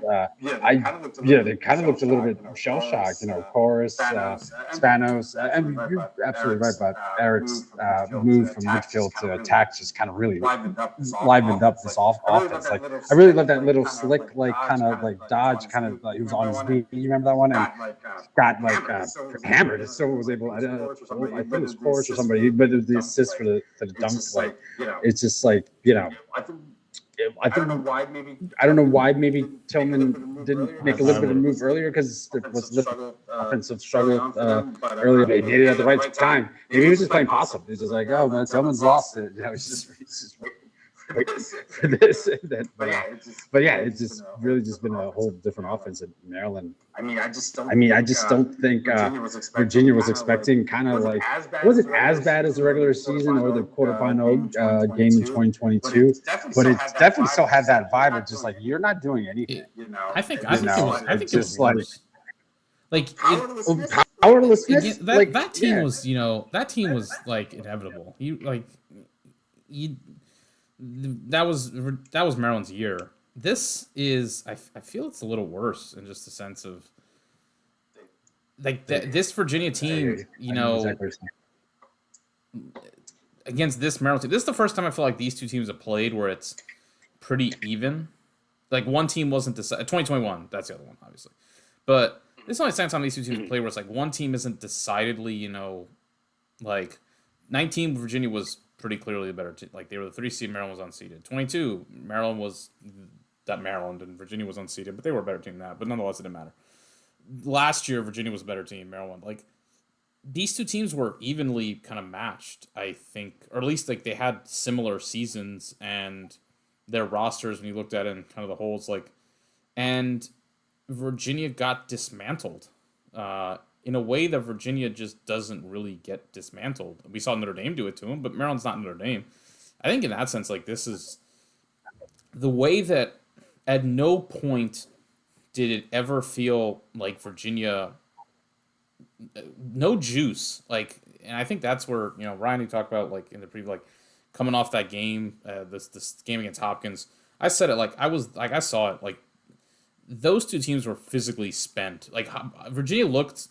kind of looked a little bit shell shocked. Chorus, Spanos, and you're absolutely right about Eric's move from midfield to attack. Just kind of really livened up this offense. Like I really love that little slick, like kind of like dodge, kind of like he was on his knee. You remember that one? And got like hammered. So was able. I think it was Crosse or somebody, but it was the assist for the dunk. Like it's just like I don't know why maybe Tillman didn't make a little bit of a move earlier because there was the offensive struggle earlier. They did it at the right time. Maybe he was just playing possum. He's just like, oh man, Tillman's lost it. He's just for this. But yeah, it's just really just been a whole different offense at Maryland. I mean, I just don't think Virginia was expecting kind of like, wasn't as bad as the regular season or the quarterfinal game in 2022, but it definitely still had that vibe of just like, you're not doing anything. I think it was worse. Like Powerlessness. That team was, that team was like inevitable. That was Maryland's year. This is, I feel it's a little worse in just the sense of like this Virginia team, against this Maryland team. This is the first time I feel like these two teams have played where it's pretty even. Like one team wasn't decided. 2021, that's the other one, obviously. But this is the only second time these two teams play where it's like one team isn't decidedly, like 19 Virginia was pretty clearly the better team. Like they were the 3 seed, Maryland was unseeded. 22 Maryland was that Maryland and Virginia was unseeded, but they were a better team than that. But nonetheless, it didn't matter. Last year, Virginia was a better team. Maryland, like these two teams were evenly kind of matched, I think, or at least like they had similar seasons and their rosters when you looked at it and kind of the holes, like, and Virginia got dismantled in a way that Virginia just doesn't really get dismantled. We saw Notre Dame do it to them, but Maryland's not Notre Dame. I think in that sense, like this is the way that at no point did it ever feel like Virginia, no juice. Like, and I think that's where, Ryan, you talked about like in the preview, like coming off that game, this game against Hopkins. I said it like I saw it like those two teams were physically spent. Like Virginia looked,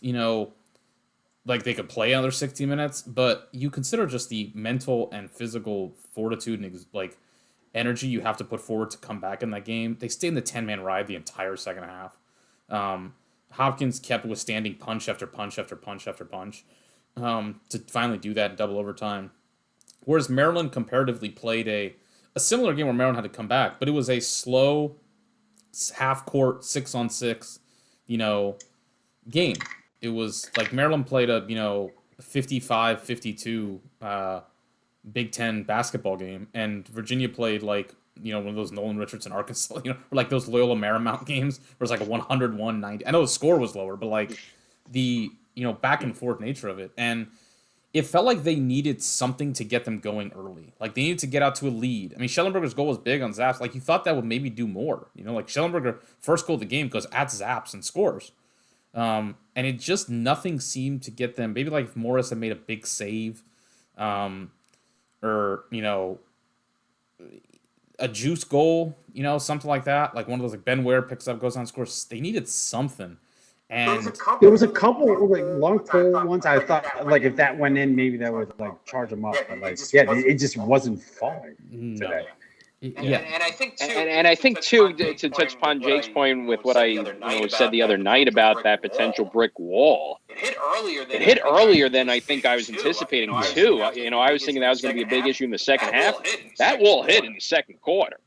like they could play another 60 minutes, but you consider just the mental and physical fortitude and like energy you have to put forward to come back in that game. They stayed in the 10-man ride the entire second half. Hopkins kept withstanding punch after punch after punch after punch to finally do that in double overtime. Whereas Maryland comparatively played a similar game where Maryland had to come back, but it was a slow half-court 6-on-6, game. It was like Maryland played a 55-52 Big Ten basketball game, and Virginia played like one of those Nolan Richardson Arkansas, or like those Loyola Marymount games where it's like a 101-90. I know the score was lower, but like the back and forth nature of it, and it felt like they needed something to get them going early. Like they needed to get out to a lead. I mean, Schellenberger's goal was big on Zaps. Like you thought that would maybe do more. Like Schellenberger first goal of the game goes at Zaps and scores. And it just nothing seemed to get them. Maybe like if Morris had made a big save, or a juice goal, something like that. Like one of those like Ben Ware picks up, goes on, scores. They needed something. And there was a couple like long pull ones. I thought like if that went in, maybe that would like charge them up. But like it just wasn't falling today. Yeah, and I think too to touch upon Jake's point with what I said the other night about that potential brick wall. It hit earlier than I think I was anticipating too. I was thinking that was going to be a big issue in the second half. That wall hit in the second quarter.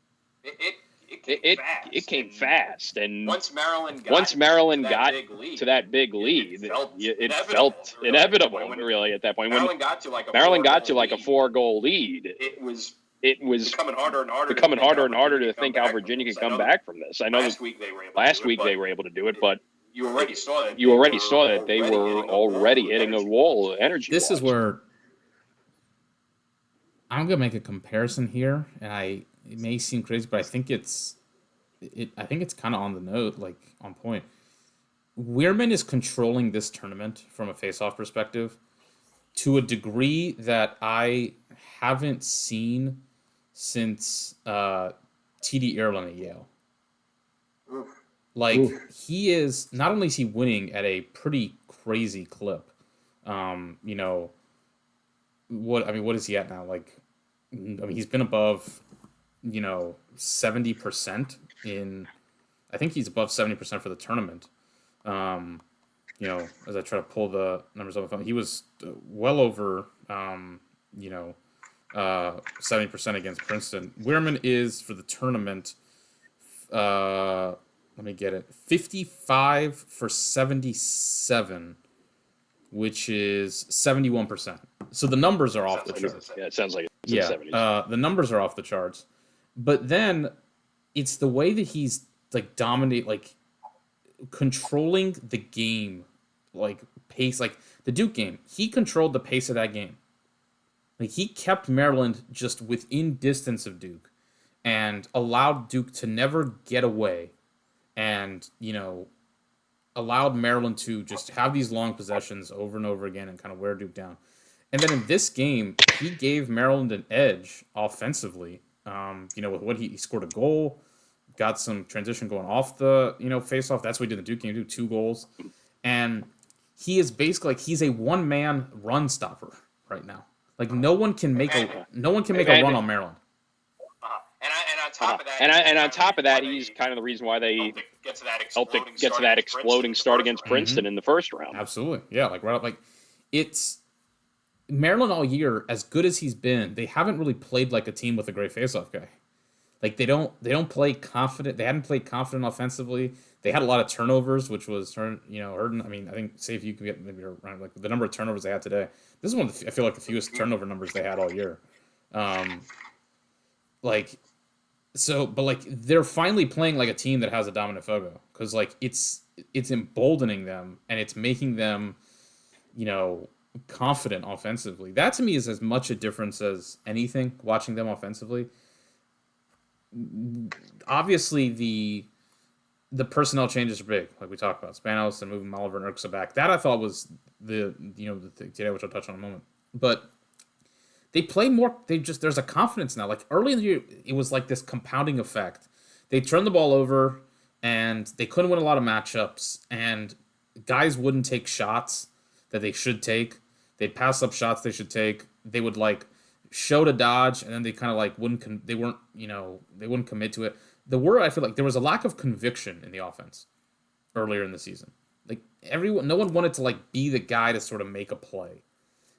It came fast, and once Maryland got to that big lead, it felt inevitable. Really, at that point, when Maryland got to like a 4-goal lead, it was becoming harder and harder to think how Virginia could come back from this. I know last week they were able to do it, but you already saw that they were already hitting a wall energy. This is where I'm gonna make a comparison here, and it may seem crazy, but I think it's kind of on the note, like on point. Weirman is controlling this tournament from a face-off perspective to a degree that I haven't seen since T.D. Ireland at Yale. Like he is not only is he winning at a pretty crazy clip. What is he at now? Like, he's been above 70% in, I think he's above 70% for the tournament. As I try to pull the numbers on the phone, he was well over, 70% against Princeton. Weirman is for the tournament, let me get it, 55 for 77, which is 71%. So the numbers are off the charts. Yeah, it sounds like it's 70. The numbers are off the charts. But then it's the way that he's like dominate, like controlling the game, like pace, like the Duke game. He controlled the pace of that game. Like he kept Maryland just within distance of Duke and allowed Duke to never get away, and allowed Maryland to just have these long possessions over and over again and kind of wear Duke down. And then in this game, he gave Maryland an edge offensively. With what he scored a goal, got some transition going off the face off. That's what he did in the Duke game. He did 2 goals, and he is basically like he's a one man run stopper right now. Like no one can make a run on Maryland. And on top of that, he's kind of the reason why they helped it get to that exploding start against Princeton in the first round. Absolutely, yeah. Like right up, like it's Maryland all year. As good as he's been, they haven't really played like a team with a great faceoff guy. Like they don't play confident. They hadn't played confident offensively. They had a lot of turnovers, which was hurting. I mean, I think say if you could get maybe around like the number of turnovers they had today. This is one of the, I feel like the fewest turnover numbers they had all year. But they're finally playing like a team that has a dominant fogo, because like it's emboldening them and it's making them, confident offensively. That to me is as much a difference as anything. Watching them offensively. Obviously, the personnel changes are big, like we talked about. Spanos and moving Oliver and Urksa back. That I thought was the thing today, which I'll touch on in a moment. But they play more. There's a confidence now. Like early in the year, it was like this compounding effect. They turned the ball over, and they couldn't win a lot of matchups, and guys wouldn't take shots that they should take. They'd pass up shots they should take. They would like show to dodge, and then they kind of like they wouldn't commit to it. The word I feel like there was a lack of conviction in the offense earlier in the season. Like no one wanted to like be the guy to sort of make a play.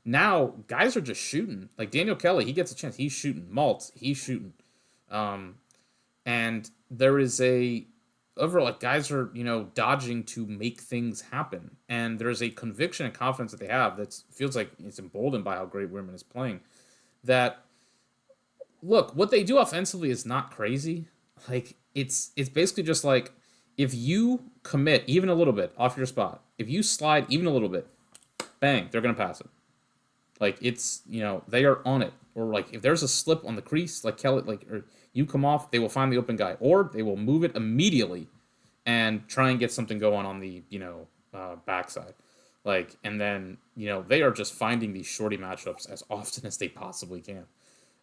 Now guys are just shooting. Like Daniel Kelly, he gets a chance. He's shooting. Maltz, he's shooting. And there is overall like guys are dodging to make things happen. And there's a conviction and confidence that they have that feels like it's emboldened by how great Weirman is playing. That look, what they do offensively is not crazy. Like it's basically just like if you commit even a little bit off your spot, if you slide even a little bit, bang, they're gonna pass it. Like it's they are on it. Or like if there's a slip on the crease, like Kelly, or you come off, they will find the open guy, or they will move it immediately and try and get something going on the backside. Like, and then they are just finding these shorty matchups as often as they possibly can.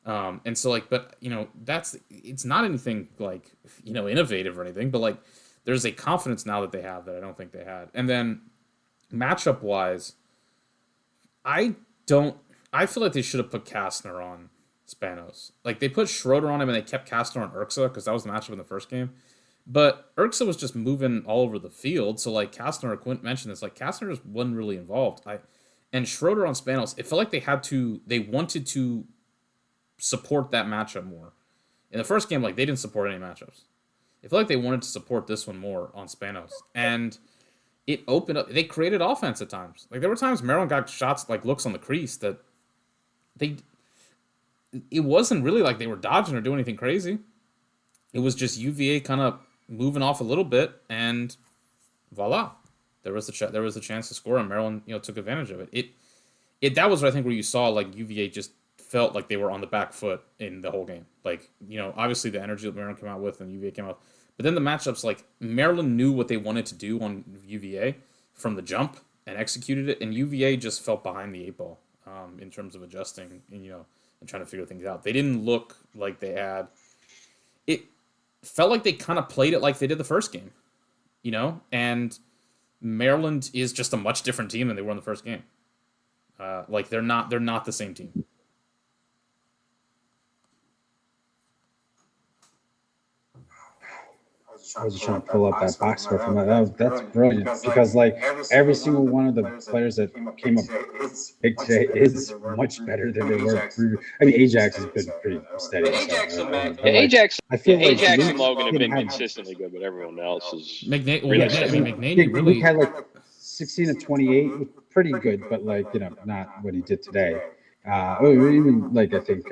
And so like, but it's not anything like innovative or anything, but like there's a confidence now that they have that I don't think they had. And then matchup wise, I feel like they should have put Kastner on Spanos. Like they put Schroeder on him and they kept Kastner on Urksa because that was the matchup in the first game. But Urksa was just moving all over the field. So like Kastner or Quint mentioned this, like Kastner just wasn't really involved. And Schroeder on Spanos, it felt like they wanted to support that matchup more. In the first game, like they didn't support any matchups. It felt like they wanted to support this one more on Spanos. And it opened up. They created offense at times. Like there were times Maryland got shots, like looks on the crease that it wasn't really like they were dodging or doing anything crazy. It was just UVA kind of moving off a little bit, and voila, there was a chance to score, and Maryland took advantage of it. That was I think where you saw like UVA just felt like they were on the back foot in the whole game. Like obviously the energy that Maryland came out with and UVA came out. But then the matchups, like Maryland knew what they wanted to do on UVA from the jump and executed it, and UVA just felt behind the 8 ball in terms of adjusting and and trying to figure things out. They didn't look like they had. It felt like they kind of played it like they did the first game, and Maryland is just a much different team than they were in the first game. Like they're not the same team. I was just trying to pull up that box score from that. That's brilliant because like every single one of the players that came up big today is much better than they were. I mean, Ajax has been pretty steady. Ajax, I feel like Ajax and Logan have been consistently good, but everyone else is McNaney really had like 16 of 28, pretty good, but like not what he did today. Even like I think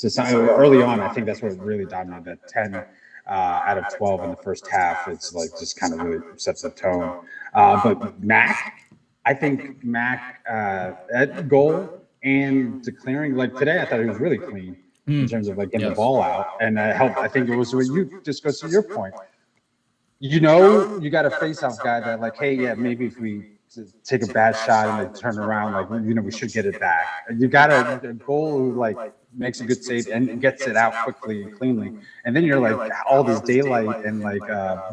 early on, I think that's what really dominated. That 10 out of 12 in the first half, it's like just kind of really sets the tone. But Mac, I think Mac at goal and declaring, like today, I thought he was really clean in terms of like getting the ball out, and that helped. I think it was what you just goes to your point. You know, you got a face-off guy that like, hey, yeah, maybe if we take a bad shot and they turn around, like, you know, we should get it back. You got a goal who like makes a good save and gets it out quickly and cleanly, and then you're like all this daylight and like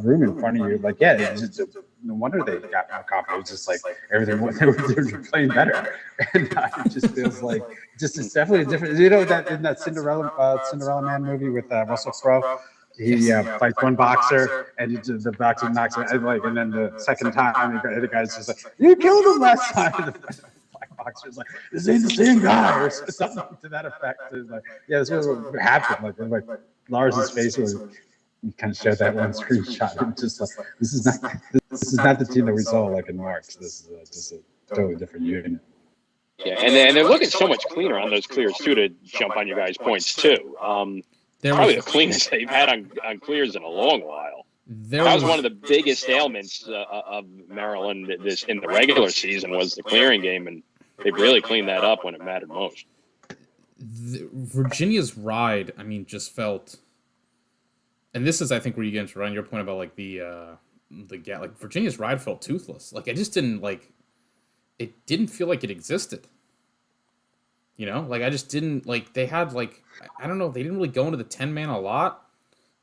room in front of you, like, yeah, it's just, no wonder they got more confidence. It's just like everything they were playing better, and it just feels like it's definitely a different. You know that in that Cinderella Man movie with Russell Crowe. He fights one boxer, and the boxer knocks him, and then the second time, the guy's just like, "You killed him last time." And the black boxer's like, "This ain't the same guy," or something to that effect. It's like, yeah, this is what happened. Like Lars's face was. You kind of showed that one screenshot, and just like, this is not the team that we saw like in March. This is just a totally different unit. Yeah, and they're looking so much cleaner on those clears too. To jump on your guys' points too. Probably the cleanest they've had on clears in a long while. That was one of the biggest ailments of Maryland in the regular season was the clearing game, and they really cleaned that up when it mattered most. Virginia's ride, I mean, just felt, and this is, I think, where you get into Ryan, your point about like the gap. Like Virginia's ride felt toothless. Like I just didn't like. It didn't feel like it existed. You know, like I just didn't like. They had like. I don't know. They didn't really go into the 10-man a lot,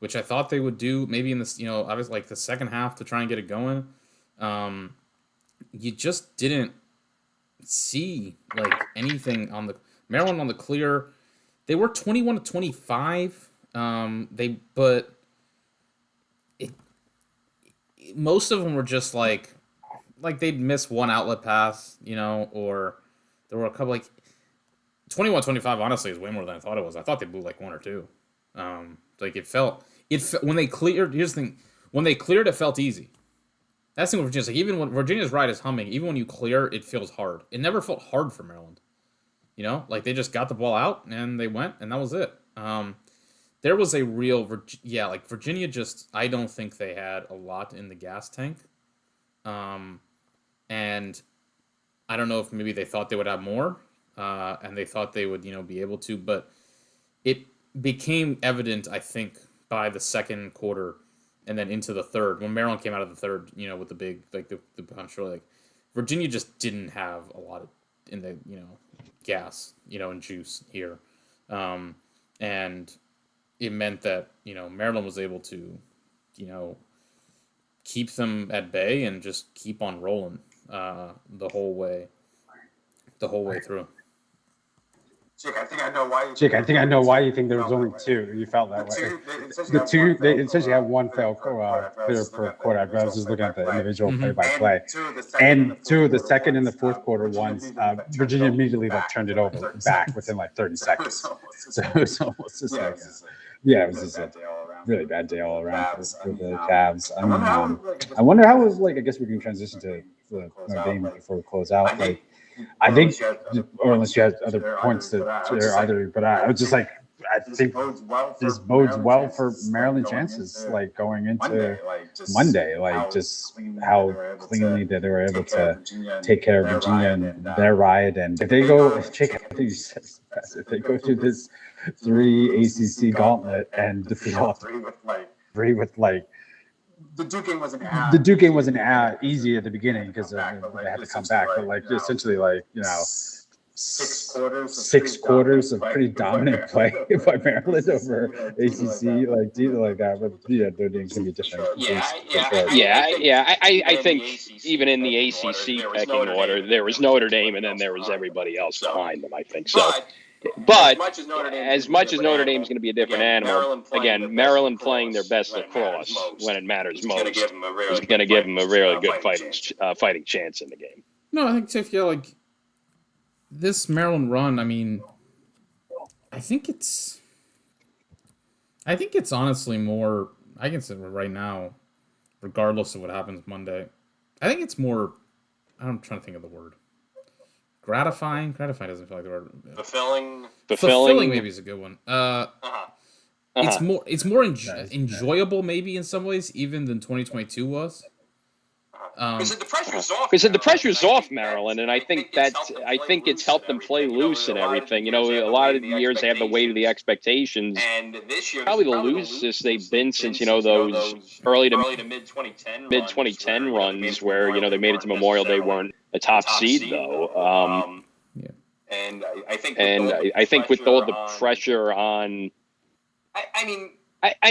which I thought they would do maybe in this, you know, I was like the second half to try and get it going. You just didn't see like anything on the Maryland on the clear. They were 21-25. But most of them were just like they'd miss one outlet pass, you know, or there were a couple like 21-25, honestly, is way more than I thought it was. I thought they blew like one or two. Like it felt when they cleared. Here's the thing: when they cleared, it felt easy. That's the thing with Virginia's like. Even when Virginia's ride is humming, even when you clear, it feels hard. It never felt hard for Maryland. You know, like they just got the ball out and they went, and that was it. There was a real, like Virginia just. I don't think they had a lot in the gas tank. And I don't know if maybe they thought they would have more. And they thought they would, you know, be able to, but it became evident, I think, by the second quarter and then into the third, when Maryland came out of the third, you know, with the big, like the punch, like Virginia just didn't have a lot of in the, you know, gas, you know, and juice here. And it meant that, you know, Maryland was able to, you know, keep them at bay and just keep on rolling the whole way through. Jake, I think I know why. You think there was only two. You felt that way. They essentially had one fail clear per quarter. I was just looking at the individual play-by-play, and two of the second and the fourth quarter ones. Virginia immediately like turned it over back within like 30 seconds. So it was almost just like, it was just a really bad day all around for the Cavs. I wonder how it was like. I guess we can transition to the game before we close out. Like. I think, or unless you had other points to either, but I was just like, I think this bodes well for Maryland chances, like going into Monday, like just how cleanly that they were able to take care of Virginia and their ride. And if they go, Jake, I think you said if they go through this 3 ACC gauntlet and defeat all three with like. The Duke game wasn't easy at the beginning because they had to come back, but like essentially like, you know, six quarters of pretty dominant play by Maryland over ACC, but yeah, their games can be different. I think even in the ACC pecking order, there was Notre Dame and then there was everybody else behind them. I think so. But as much as Notre Dame is going to be a different animal, again, Maryland playing their best lacrosse when it matters most is going to give them a really good fighting chance in the game. No, I think Tiff, like this Maryland run. I mean, I think it's honestly more. I can say right now, regardless of what happens Monday, I think it's more. I'm trying to think of the word. Gratifying doesn't feel like the word. Fulfilling. Maybe is a good one. Uh-huh. It's more Nice. enjoyable maybe in some ways even than 2022 was. Because the pressure's off. Because the pressure's off Maryland, and I think it's helped them play loose and everything. A lot of the years they have the weight of the expectations. And this year, Probably the loosest they've been since those early to mid 2010 runs where they made it to Memorial Day, weren't a top seed though. Yeah. And I think with all the pressure on, I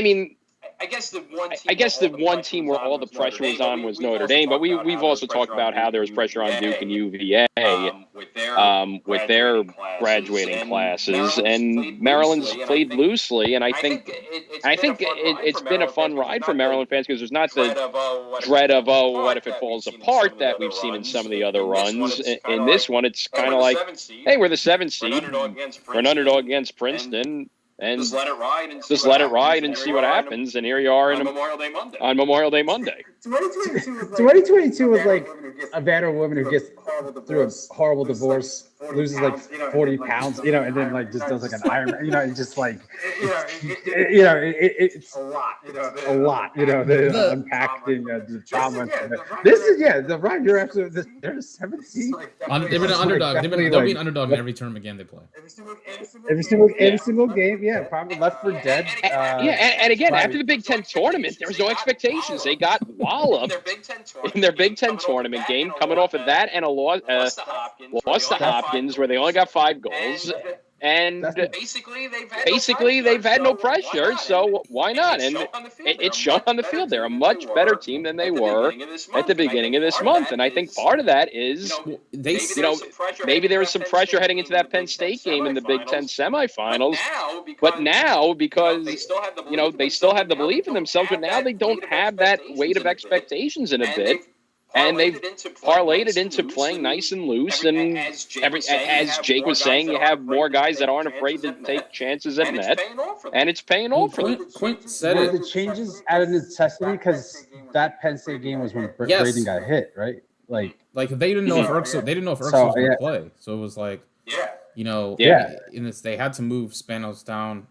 mean. I guess the one team where all the pressure was on was Notre Dame, but we've also talked about how there was pressure on Duke and UVA with their graduating classes, and Maryland's played loosely, and I think it's been a fun ride for Maryland fans because there's not the dread of what if it falls apart that we've seen in some of the other runs. In this one, it's kind of like, hey, we're the 7th seed, we're an underdog against Princeton. And just let it ride and see what happens. And here you are on Memorial Day Monday. 2022 was like a battered woman who gets through a horrible divorce, loses like 40 pounds, and then like just does like an Ironman, and just like, it's a lot, the unpacking the trauma. This is the ride. You're absolutely. They're 17. They've been an underdog. They'll be an underdog in every tournament game they play. Every single game, probably left for dead. And again, after the Big Ten tournament, there was no expectations. They got walloped in their Big Ten tournament game, coming off of that and a loss to Hopkins, where they only got 5 goals. And basically, they've had no pressure, so why not? And it's shown on the field. They're a much better team than they were at the beginning of this month. And I think part of that is, maybe there was some pressure heading into that Penn State game in the Big Ten semifinals. But now, because, they still have the belief in themselves, but now they don't have that weight of expectations in a bit. And they've parlayed it into playing nice and loose. And as Jake was saying, you have more guys that aren't afraid to take chances at net. And it's paying off for them. Quint said Were it. the changes out of necessity? Because that Penn State game was when Braden got hit, right? Like they didn't know if Erkson was going to play. So it was like, in this, they had to move Spanos down.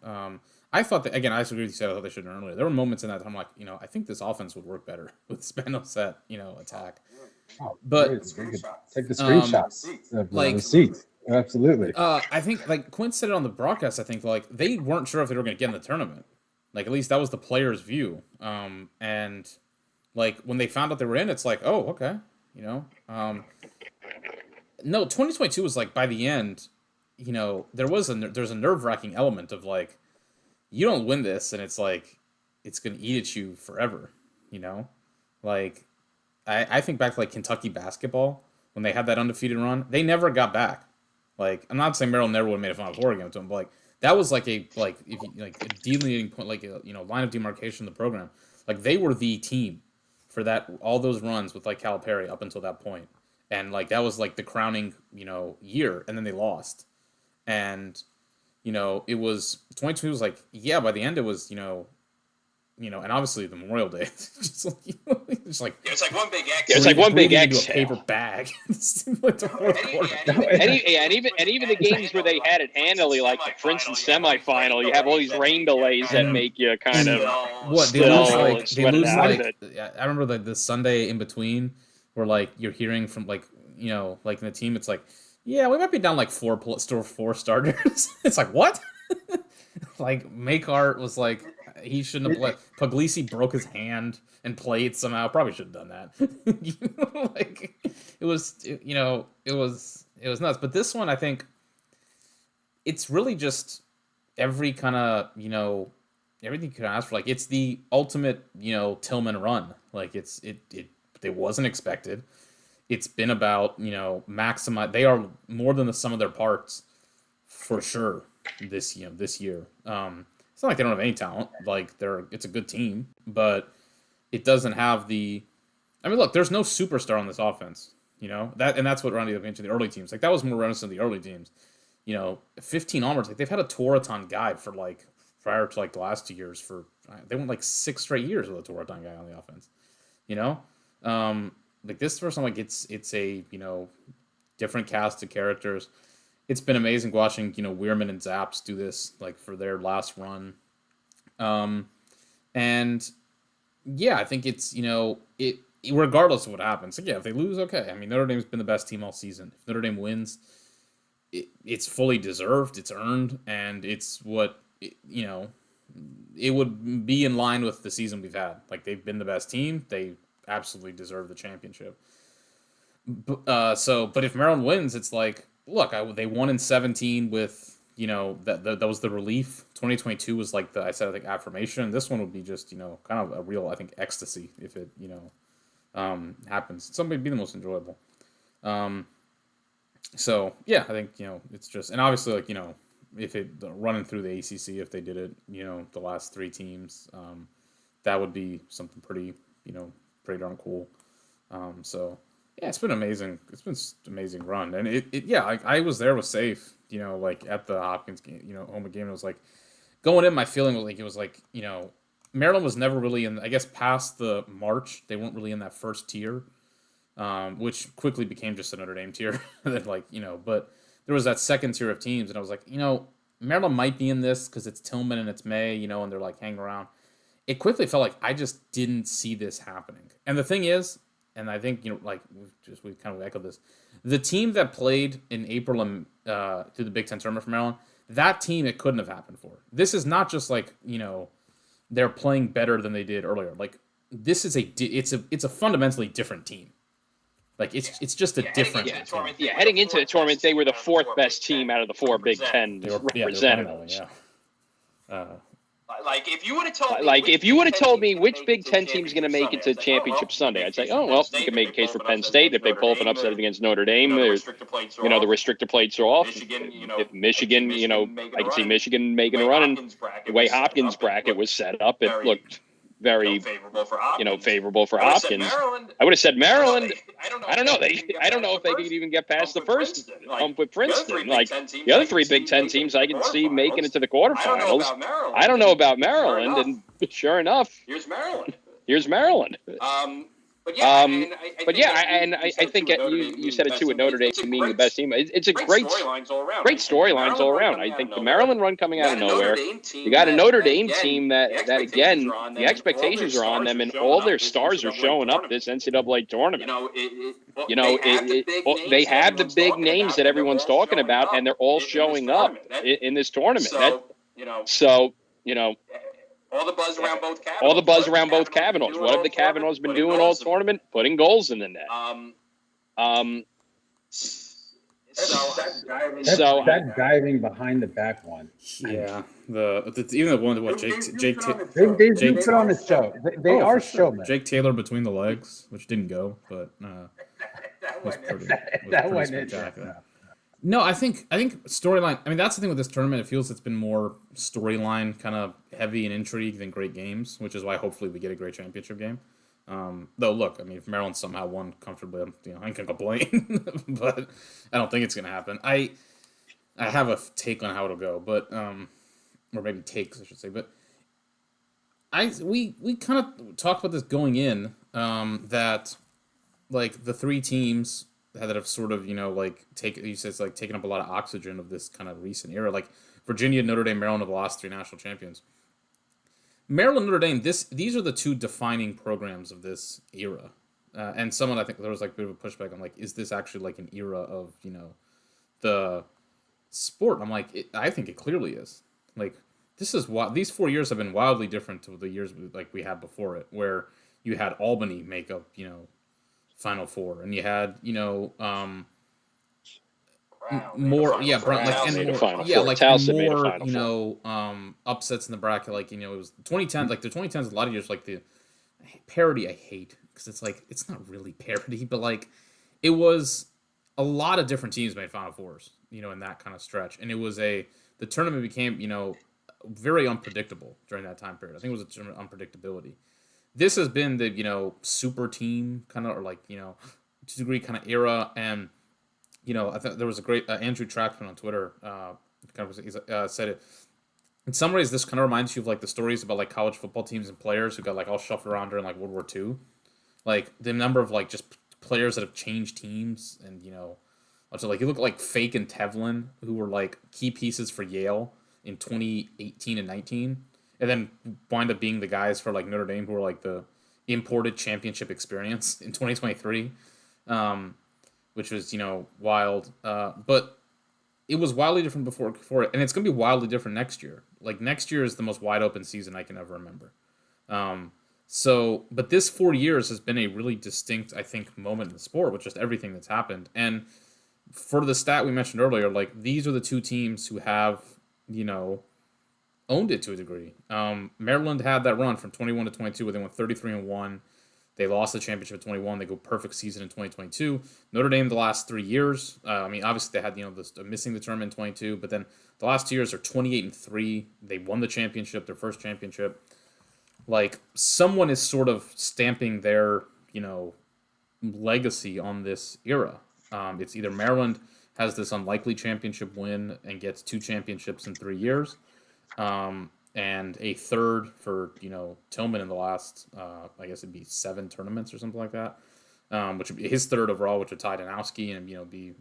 I thought that, again, I agree with you said, I thought they should have done earlier. There were moments in that time, like, I think this offense would work better with Spanos at, attack. But take the screenshots of the seats. Absolutely. I think, like Quint said it on the broadcast, I think, like, they weren't sure if they were going to get in the tournament. Like, at least that was the players' view. And, like, when they found out they were in, it's like, oh, okay, No, 2022 was, like, by the end, there's a nerve-wracking element of, like, you don't win this, and it's like, it's going to eat at you forever, Like, I think back to, like, Kentucky basketball, when they had that undefeated run, they never got back. Like, I'm not saying Maryland never would have made a Final Four game to them, but, like, that was, like, a delineating point, like, a, line of demarcation in the program. Like, they were the team for all those runs with, like, Calipari up until that point. And, like, that was, like, the crowning, year, and then they lost. And... it was 22 was like, by the end it was, and obviously the Memorial Day, it's like it's like one big X. It's like one big into X. A paper bag. Like the fourth quarter. And even the games where they had it handily, like the Princeton semifinal, you have all these rain delays that make you kind of they lose like I remember the Sunday in between where like you're hearing from like like in the team, it's like, yeah, we might be down like four starters. It's like, what? Like, Makart was like, he shouldn't have played. Puglisi broke his hand and played somehow. Probably should have done that. Like, it was nuts. But this one, I think, it's really just every kind of, everything you can ask for. Like, it's the ultimate, Tillman run. Like, it wasn't expected. It's been about, maximize. They are more than the sum of their parts, for sure. This year. It's not like they don't have any talent. Like, it's a good team, but it doesn't have the. I mean, look, there's no superstar on this offense. That's what Randy mentioned. The early teams, like, that was more reminiscent of the early teams. 15 onwards, like, they've had a Toraton guy for like prior to like the last 2 years. They went like 6 straight years with a Toraton guy on the offense. Like, this person, like, it's a different cast of characters. It's been amazing watching, Weirman and Zaps do this, like, for their last run. And yeah, I think it's, it regardless of what happens. So yeah, if they lose, okay. I mean, Notre Dame's been the best team all season. If Notre Dame wins, it's fully deserved, it's earned, and it's what, it would be in line with the season we've had. Like, they've been the best team. They absolutely deserve the championship. But if Maryland wins, it's like, look, they won in 17 with, that was the relief. 2022 was like I think affirmation. This one would be just, kind of a real, I think, ecstasy if it, happens. It's something to be the most enjoyable. So yeah, I think, it's just, and obviously, like, if it running through the ACC, if they did it, the last 3 teams, that would be something pretty, pretty darn cool. So yeah, it's been amazing. It's been an amazing run, and I was there with Safe, like at the Hopkins game, home game. It was like going in. My feeling was like it was like Maryland was never really in. I guess past the March, they weren't really in that first tier, which quickly became just a Notre Dame tier. That but there was that second tier of teams, and I was like, Maryland might be in this because it's Tillman and it's May, and they're like hanging around. It quickly felt like I just didn't see this happening. And the thing is, and I think, we kind of echoed this, the team that played in April and through the Big Ten tournament for Maryland, that team, it couldn't have happened for. This is not just like, they're playing better than they did earlier. Like, this is it's a fundamentally different team. Like, it's just a different team. Heading into the tournament, they were the 4th best team out of the 4 Big Ten representatives. Like, if you would have told me which Big Ten team is going to make it to Championship Sunday, I'd say, oh, well, you can make a case for Penn State. If they pull up an upset against Notre Dame, the restrictor plates are off. If Michigan, I can see Michigan making a run. And the way Hopkins' bracket was set up, it looked very favorable for Hopkins. I would have said Maryland. I don't know. I don't know if they could even get past the first hump with Princeton. Like, the other 3 Big Ten teams, I can see making it to the quarterfinals. I don't know about Maryland, and sure enough, here's Maryland. But I think you said it too with Notre Dame being the best team. It's a great storylines all around. I think the Maryland run coming out of nowhere. You got a Notre Dame team that again, the expectations are on them, and all their stars are showing up this NCAA tournament. They have the big names that everyone's talking about, and they're all showing up in this tournament. All the buzz around both Kavanaughs. All the buzz around both Kavanaughs. What have the Kavanaughs been doing all tournament? Putting goals in the net. That diving behind the back one. Yeah, even the one what Jake they put on a show. They are showmen. Jake Taylor between the legs, which didn't go, but was pretty spectacular. No, I think storyline. I mean, that's the thing with this tournament. It feels it's been more storyline kind of heavy and intrigue than great games, which is why hopefully we get a great championship game. Though, look, I mean, if Maryland somehow won comfortably, I can complain, but I don't think it's going to happen. I have a take on how it'll go, but or maybe takes, I should say. But we kind of talked about this going in, that like the 3 teams that have sort of, taken up a lot of oxygen of this kind of recent era, like Virginia, Notre Dame, Maryland are the last 3 national champions. Maryland, Notre Dame, these are the 2 defining programs of this era. And someone, I think there was like a bit of a pushback on like, is this actually like an era of, the sport? I'm like, I think it clearly is. Like, this is what these 4 years have been wildly different to the years like we had before it, where you had Albany make up, Final Four, and you had Brown, more upsets in the bracket, like it was 2010, like the 2010s. A lot of years, like the parody, I hate because it's like it's not really parody, but like it was a lot of different teams made Final Fours, in that kind of stretch, and it was the tournament became very unpredictable during that time period. I think it was a tournament of unpredictability. This has been the, super team kind of, or like, to a degree kind of era. And, I thought there was a great, Andrew Trackman on Twitter, said it. In some ways, this kind of reminds you of like the stories about like college football teams and players who got like all shuffled around during like World War II. Like the number of like just players that have changed teams and, Also, like you look like Fake and Tevlin, who were like key pieces for Yale in 2018 and 19, and then wind up being the guys for like Notre Dame, who were like the imported championship experience in 2023, which was wild. But it was wildly different before it, and it's going to be wildly different next year. Like next year is the most wide open season I can ever remember. But this 4 years has been a really distinct, I think, moment in the sport with just everything that's happened. And for the stat we mentioned earlier, like these are the two teams who have, owned it to a degree. Maryland had that run from 21 to 22 where they went 33-1. They lost the championship at 21. They go perfect season in 2022. Notre Dame the last 3 years. Obviously they had missing the tournament in 22, but then the last 2 years are 28-3. They won the championship, their first championship. Like someone is sort of stamping their legacy on this era. It's either Maryland has this unlikely championship win and gets 2 championships in 3 years, and a third for Tillman in the last I guess it'd be 7 tournaments or something like that, which would be his third overall, which would tie Danowski and be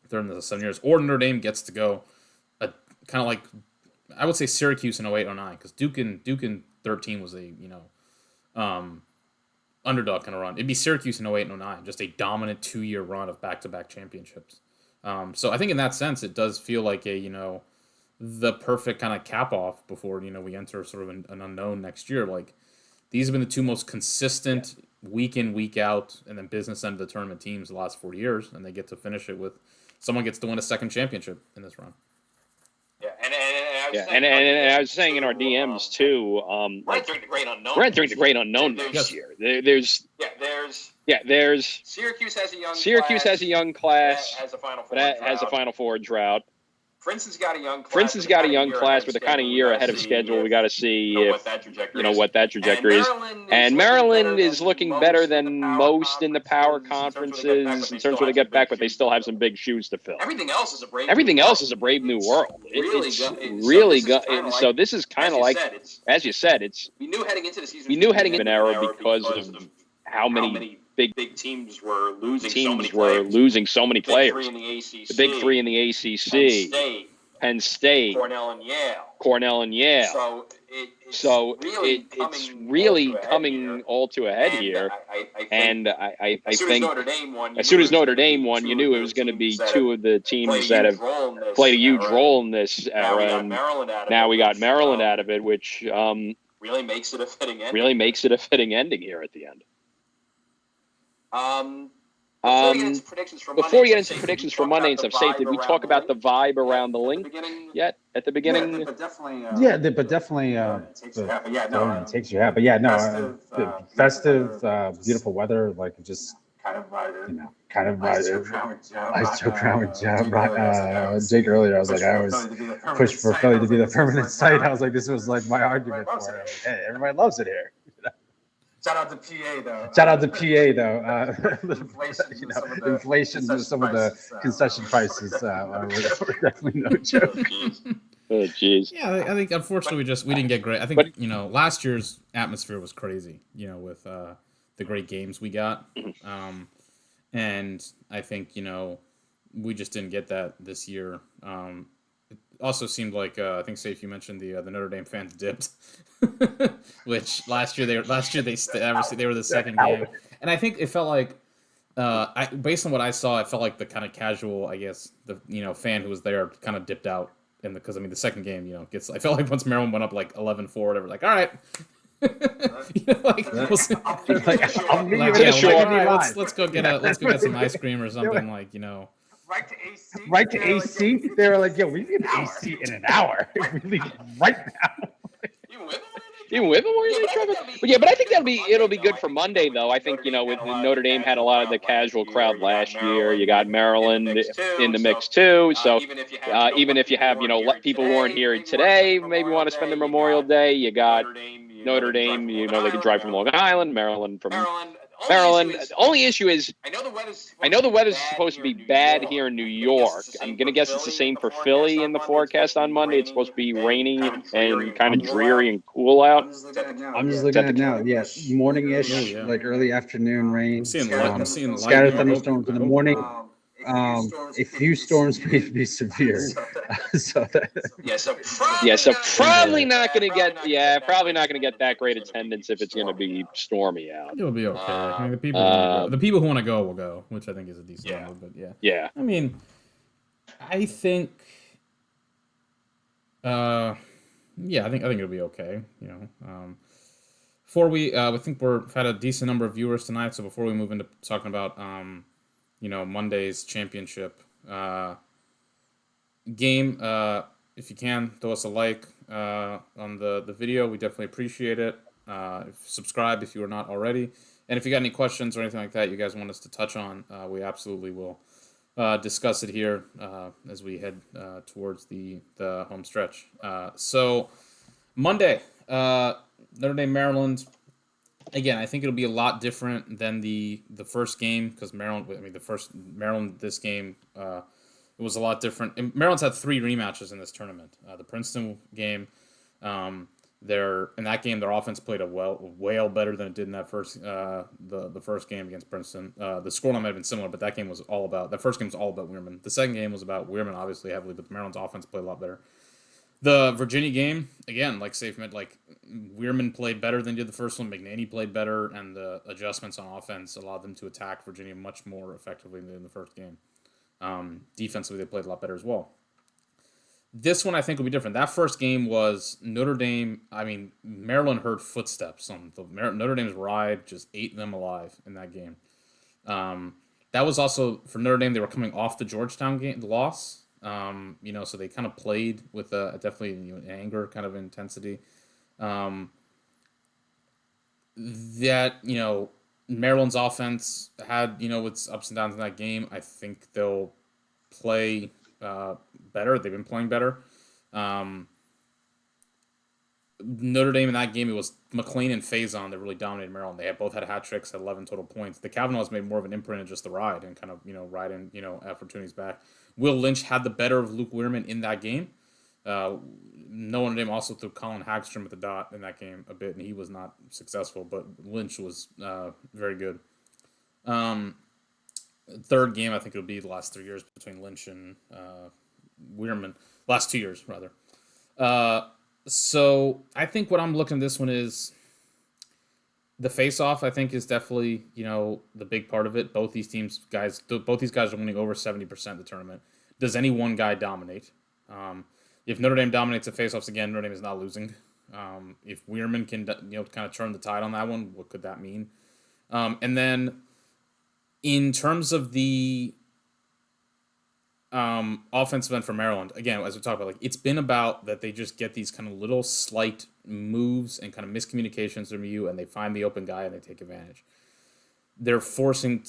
third in the 7 years. Or Notre Dame gets to go kind of like I would say Syracuse in 08-09 because Duke in 13 was a underdog kind of run. It'd be Syracuse in 08 and 09, just a dominant 2-year run of back-to-back championships. So I think in that sense, it does feel like the perfect kind of cap off before we enter sort of an unknown next year. Like these have been the 2 most consistent week in, week out, and then business end of the tournament teams the last 4 years, and they get to finish it with someone gets to win a second championship in this run. Yeah, and I was saying in our DMs too. We're entering the great unknown. We're entering the great unknown next year. There's Syracuse has a young class, has a Final Four drought. Princeton's got a young class with a kind of year ahead of schedule. We got to see what that trajectory is. And Maryland is looking better than most in the power conferences in terms of where they get back, but they still have some big shoes to fill. Everything else is a brave new world. It's really good. So this is kind of like, as you said, we knew heading into the season an error because of how many big teams were losing so many players. The big 3 in the ACC, Penn State, Cornell and Yale. So it's really coming all to a head here. And I think as soon as Notre Dame won, you knew it was going to be 2 of the teams that have played a huge role in this era. And now we got Maryland out of it, which really makes it a fitting ending here at the end. Before we get into predictions for Monday and stuff, Safe, did we talk about the vibe around the link yet at the beginning? But definitely it takes your hat. But the festive, beautiful weather, like just kind of I joke around with Jake earlier. I was like, I always push for Philly to be the permanent site. I was like, this was like my argument for it. Hey, everybody loves it here. Shout out to PA though. Inflation of some of the concession prices were definitely no joke. Oh, jeez. Yeah, I think unfortunately we didn't get great. I think last year's atmosphere was crazy. With the great games we got, and I think we just didn't get that this year. It also seemed like I think Safe, you mentioned the Notre Dame fans dipped, which last year they were the second game, and I think it felt like based on what I saw, it felt like the kind of casual, I guess, the fan who was there kind of dipped out, because the second game I felt like once Maryland went up like 11-4, whatever, like all right. Let's go get some ice cream or something, like Right to AC. They were like, "Yo, we need AC in an hour. We leave right now." Even with them, were they trouble? But I think it'll be good for Monday though. I think with Notre Dame had a lot of the casual crowd last year. You got Maryland in the mix too. So even if you have people who weren't here today, maybe want to spend their Memorial Day, you got Notre Dame. They can drive from Long Island, Maryland from Maryland. The only issue is I know the weather's supposed to be bad here in New York. I'm gonna guess it's the same for Philly in the forecast on Monday. It's supposed to be rainy and kind of dreary and cool out. I'm just looking at it now. Yeah, morning-ish, like early afternoon rain. I'm seeing scattered thunderstorms in the morning. A few storms may be severe. So so probably not going to get that great attendance if it's going to be stormy out. It'll be okay. I mean, the people who want to go will go, which I think is a decent number. But yeah. I mean, I think, I think it'll be okay. Before I think we've had a decent number of viewers tonight. So before we move into talking about, Monday's championship game, if you can, throw us a like on the video. We definitely appreciate it. Subscribe if you are not already. And if you got any questions or anything like that you guys want us to touch on, we absolutely will discuss it here as we head towards the home stretch. So Monday, Notre Dame, Maryland. Again, I think it'll be a lot different than the first game because Maryland this game, it was a lot different. And Maryland's had 3 rematches in this tournament. The Princeton game, in that game, their offense played way better than it did in that first the first game against Princeton. The scoreline might have been similar, but that first game was all about Weirman. The second game was about Weirman, obviously heavily, but Maryland's offense played a lot better. The Virginia game, again, like Safe meant, like Weirman played better than did the first one. McNaney played better, and the adjustments on offense allowed them to attack Virginia much more effectively than in the first game. Defensively, they played a lot better as well. This one, I think, will be different. That first game was Notre Dame. I mean, Maryland heard footsteps on Notre Dame's ride, just ate them alive in that game. That was also, for Notre Dame, they were coming off the Georgetown game, the loss. So they kind of played with definitely an anger kind of intensity. Maryland's offense had, its ups and downs in that game. I think they'll play better. They've been playing better. Notre Dame in that game, it was McLean and Faison that really dominated Maryland. They both had hat tricks, had 11 total points. The Kavanaughs made more of an imprint in just the ride and kind of, ride in, opportunities back. Will Lynch had the better of Luke Weirman in that game. Notre Dame also threw Colin Hagstrom at the dot in that game a bit, and he was not successful, but Lynch was very good. Third game, I think it'll be the last 3 years between Lynch and Weirman. Last 2 years, rather. So I think what I'm looking at this one is the face-off, I think, is definitely, the big part of it. Both these guys are winning over 70% of the tournament. Does any one guy dominate? If Notre Dame dominates the face-offs again, Notre Dame is not losing. If Weirman can, kind of turn the tide on that one, what could that mean? And then in terms of the offensive end for Maryland, again, as we talked about, it's been about that they just get these kind of little slight moves and kind of miscommunications from you, and they find the open guy and they take advantage. They're forcing,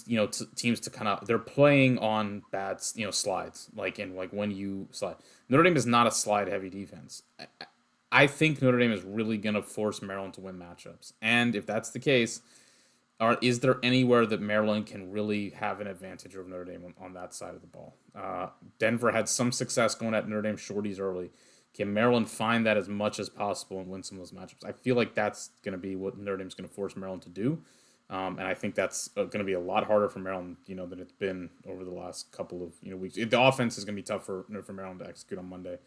teams to kind of, they're playing on bad, slides, when you slide. Notre Dame is not a slide-heavy defense. I think Notre Dame is really going to force Maryland to win matchups. And if that's the case, is there anywhere that Maryland can really have an advantage over Notre Dame on that side of the ball? Denver had some success going at Notre Dame shorties early. Can Maryland find that as much as possible and win some of those matchups? I feel like that's going to be what Notre Dame's going to force Maryland to do. And I think that's going to be a lot harder for Maryland, than it's been over the last couple of weeks. The offense is going to be tough for Maryland to execute on Monday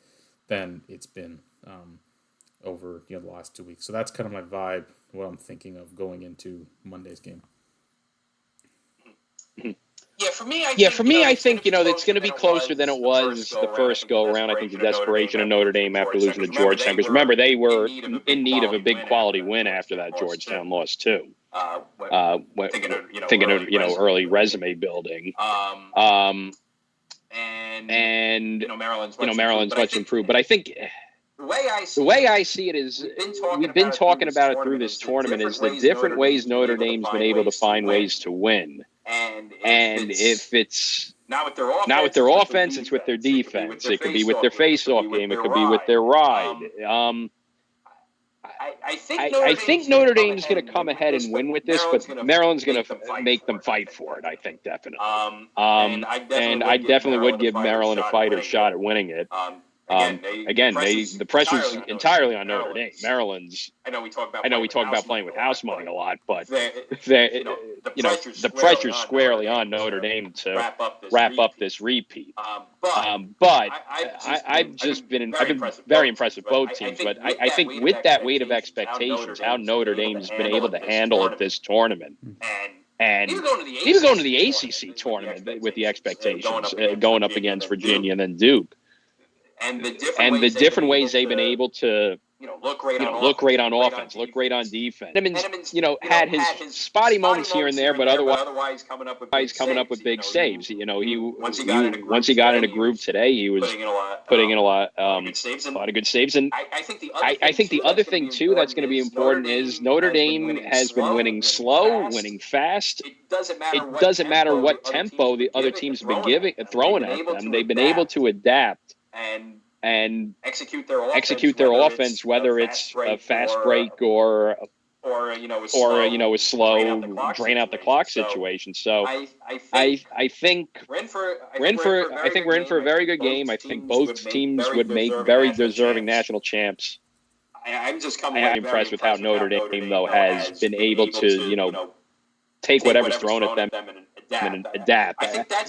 than it's been over the last 2 weeks. So that's kind of my vibe, what I'm thinking of going into Monday's game. Yeah, for me, I think it's going to be closer than it was the first go around. I think the desperation of Notre Dame after losing to Georgetown, because remember they were in need of a big quality win after that Georgetown loss too. Thinking of early resume building. And Maryland's much improved, but I think the way I see it is we've been talking about it through this tournament is the different ways Notre Dame's been able to find ways to win. And if it's not with their offense, it's with their defense. It could be with their face-off game. It could be with their ride. I think Notre Dame's going to come ahead and win with this, but Maryland's going to make them fight for it. I think definitely. And I definitely would give Maryland a fight or shot at winning it. Again, the pressure's entirely on Notre Dame. Maryland's. I know we talk about playing with house money a lot, but the pressure's squarely on Notre Dame to wrap up this repeat. But I've been very impressed with both teams. But I think with that weight of expectations, how Notre Dame's been able to handle it this tournament. And even going to the ACC tournament with the expectations, going up against Virginia and then Duke. And the different ways they've been able to look great on offense, look great on defense. Timmons, had his spotty moments here and there, but otherwise coming up with big saves. Once he got in a groove today, he was putting in a lot of good saves. And I think the other thing too that's going to be important is Notre Dame has been winning slow, winning fast. It doesn't matter what tempo the other teams have been throwing at them. They've been able to adapt and execute their offense, whether it's a fast break or a slow drain out the clock situation. So I think we're in for a very good game. I think both teams would make very deserving national champs. I'm impressed with how Notre Dame though has been able to take whatever's thrown at them and adapt.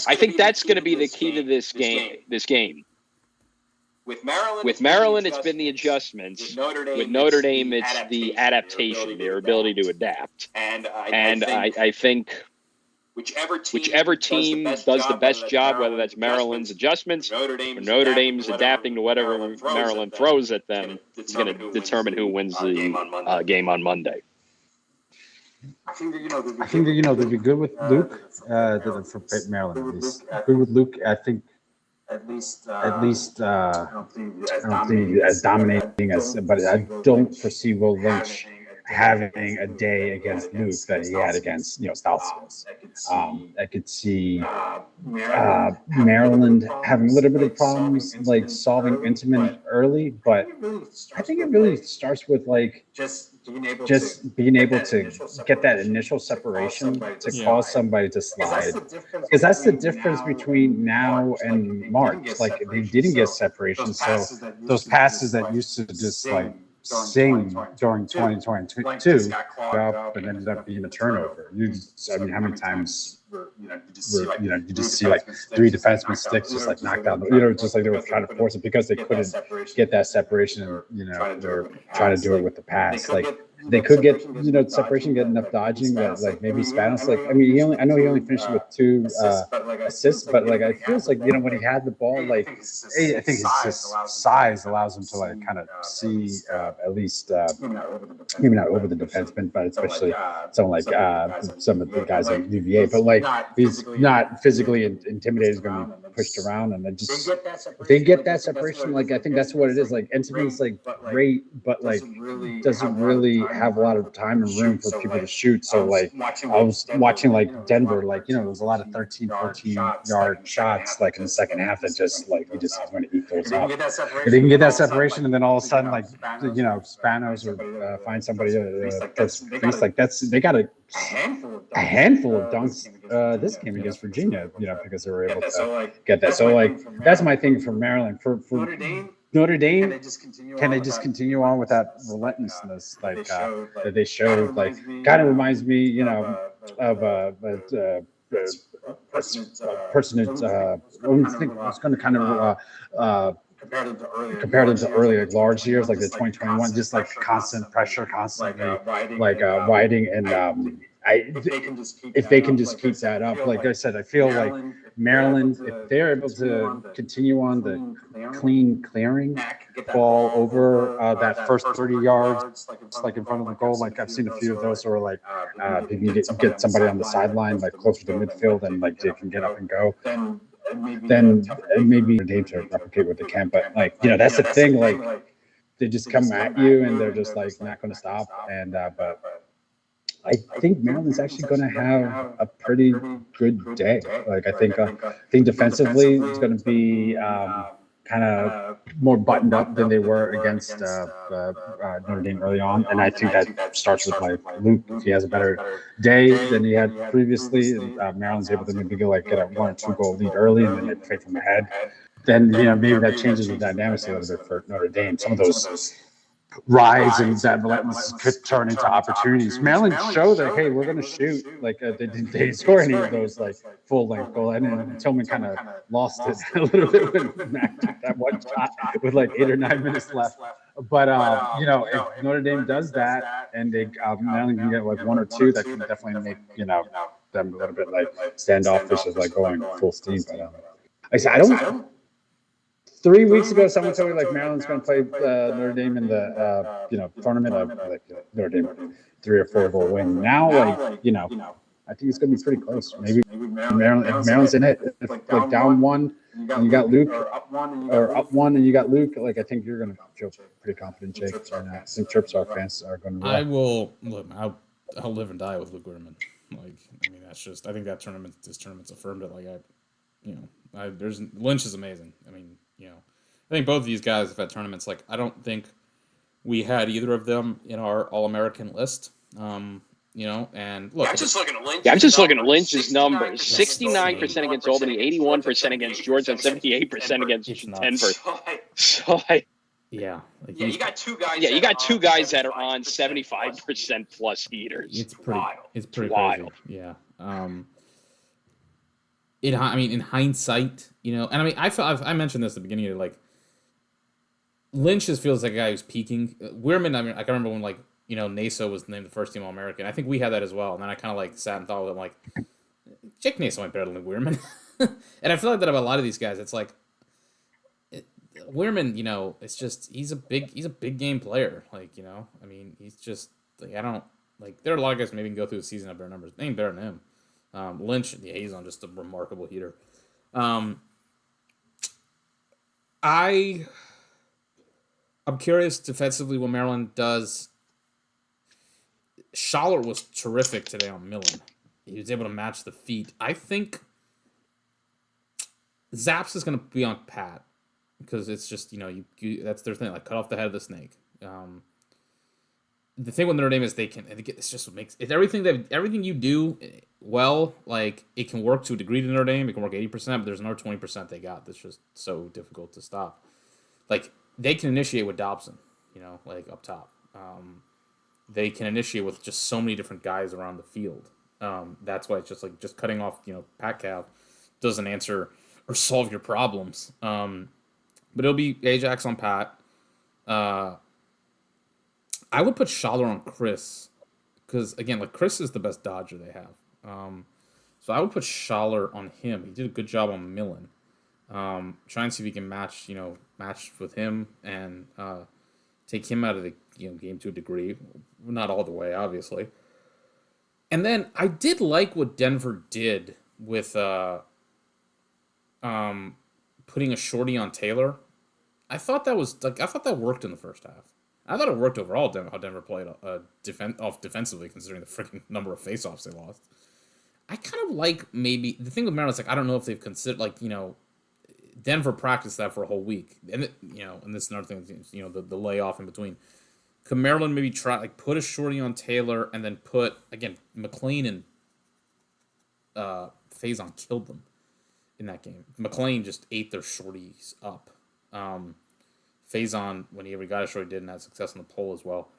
I think that's going to be the key to this game. With Maryland, it's been the adjustments. With Notre Dame, it's the adaptation, their ability to adapt. And I think whichever team does the best job, whether that's Maryland's adjustments or Notre Dame's adapting to whatever Maryland throws at them, is going to determine who wins the game on Monday. I think that they'd be good with Luke for Maryland. At least good with Luke. I think. At least, I don't think as dominating as, but I don't foresee Will Lynch having a day against Luke that he had against Stouts. I could see Maryland having a little bit of problems like solving Intamin early, but I think it really starts with just being able to get that initial separation to cause somebody to slide, because that's the difference between now and March. Like they didn't get separation, so those passes that used to just sing during 2022 up and ended up being a turnover. How many times you just see three defensemen sticks just knocked down, just they were trying to force it because they couldn't get that separation, and they're trying to do it with the pass. They could get separation, get enough dodging that maybe Spanos. I know he only finished with 2 assists, but I feel when he had the ball, I think his size allows him to kind of see at least maybe not over the defenseman, but especially someone some of the guys like UVA. But he's not physically intimidated, is going to be pushed around, and they get that separation. I think that's what it is. Intimate's great, but doesn't really have a lot of time and room for people to shoot. So I was watching Denver, there was a lot of 13, 14-yard shots in the second half that just he just going to eat those up. If they can get that separation, and then all of a sudden Spanos or find somebody that's they got a handful of dunks this game against Virginia, because they were able to get that. So that's my thing for Maryland. For Notre Dame, can they just continue on with that relentlessness that they showed? Kind of reminds me, of a personage. I was going to kind of compare them to early large years, the 2021, just constant pressure, constantly riding, and if they can just keep that up, like I said, I feel Maryland, if they're able to continue on the clean clearing ball over that first 30 yards, in front of the goal, I've seen a few of those where they can get somebody on the sideline, closer to midfield, and they can get up and go. Then maybe they're able to replicate what they can, but that's the thing. They just come at you, and they're just not going to stop. And but I think Maryland's actually going to have a pretty good day. I think defensively it's going to be kind of more buttoned up than they were against Notre Dame early on, and I think that starts with Luke. If he has a better day than he had previously, and Maryland's able to maybe get a 1 or 2 goal lead early, and then they play from ahead. then maybe that changes the dynamics a little bit for Notre Dame. Some of those rise and that relentless could turn into opportunities. Maryland showed that, hey, we're going to shoot. Like they didn't score any of those like full length goal, and then Tillman kind of lost it a little bit when Mac took that one shot with like 8 or 9 minutes left. But if Notre Dame does that and they Maryland can get like 1 or 2, that can definitely make them a little bit like standoffish as like going full steam. But like I said, I don't. 3 weeks ago, someone told me like Maryland's going to play Notre Dame in the tournament. Like Notre Dame 3 or 4 goal win. Now, I think it's going to be pretty close. Maybe Maryland's in it. If like down 1 and you got Luke, or up 1 and you got Luke, like I think you're going to feel pretty confident, Jake. And I think Terps fans are going to. I will look. I'll live and die with Luke Weirman. Like, I mean, that's just. I think that this tournament's affirmed it. Like, there's Lynch is amazing. I mean. I think both of these guys have had tournaments. Like, I don't think we had either of them in our All-American list. And look. I'm just looking at Lynch. Yeah, I'm just looking at Lynch's numbers: 69% against Albany, 81% against Georgia, and 78% against Denver. So, you got 2 guys. Yeah, you got 2 guys that are on 75% plus heaters. It's pretty. Wild. It's pretty Wild. crazy. Yeah. In hindsight, and I mean, I mentioned this at the beginning of like. Lynch just feels like a guy who's peaking. Weirman, I mean, I can remember when Naso was named the first team All-American. I think we had that as well. And then I kind of like sat and thought with him like, Jake Naso went better than Weirman. And I feel like that about a lot of these guys. It's like Weirman, it's just he's a big game player. Like, I mean, he's just like there are a lot of guys maybe can go through the season have better numbers. They ain't better than him. Lynch, he's on just a remarkable heater. I'm curious defensively what Maryland does. Schaller was terrific today on Millen. He was able to match the feet. I think Zaps is going to be on Pat because it's just, that's their thing. Like, cut off the head of the snake. The thing with Notre Dame is it's just what makes it everything you do well, like it can work to a degree to Notre Dame. It can work 80%, but there's another 20% they got that's just so difficult to stop. Like, they can initiate with Dobson, like up top. They can initiate with just so many different guys around the field. That's why it's just cutting off, Pat Cav doesn't answer or solve your problems. But it'll be Ajax on Pat. I would put Schaller on Chris because, again, like Chris is the best dodger they have. So I would put Schaller on him. He did a good job on Millen. Try and see if he can match with him and take him out of the game to a degree, not all the way, obviously. And then I did like what Denver did with putting a shorty on Taylor. I thought that worked in the first half. I thought it worked overall. How Denver played defensively, considering the freaking number of faceoffs they lost. I kind of like maybe the thing with Maryland is I don't know if they've considered Denver practiced that for a whole week, and and this is another thing, the layoff in between. Could Maryland maybe try put a shorty on Taylor and then put again McLean and Faison killed them in that game. McLean just ate their shorties up. Faison, when he ever got a shorty, didn't have success on the pole as well.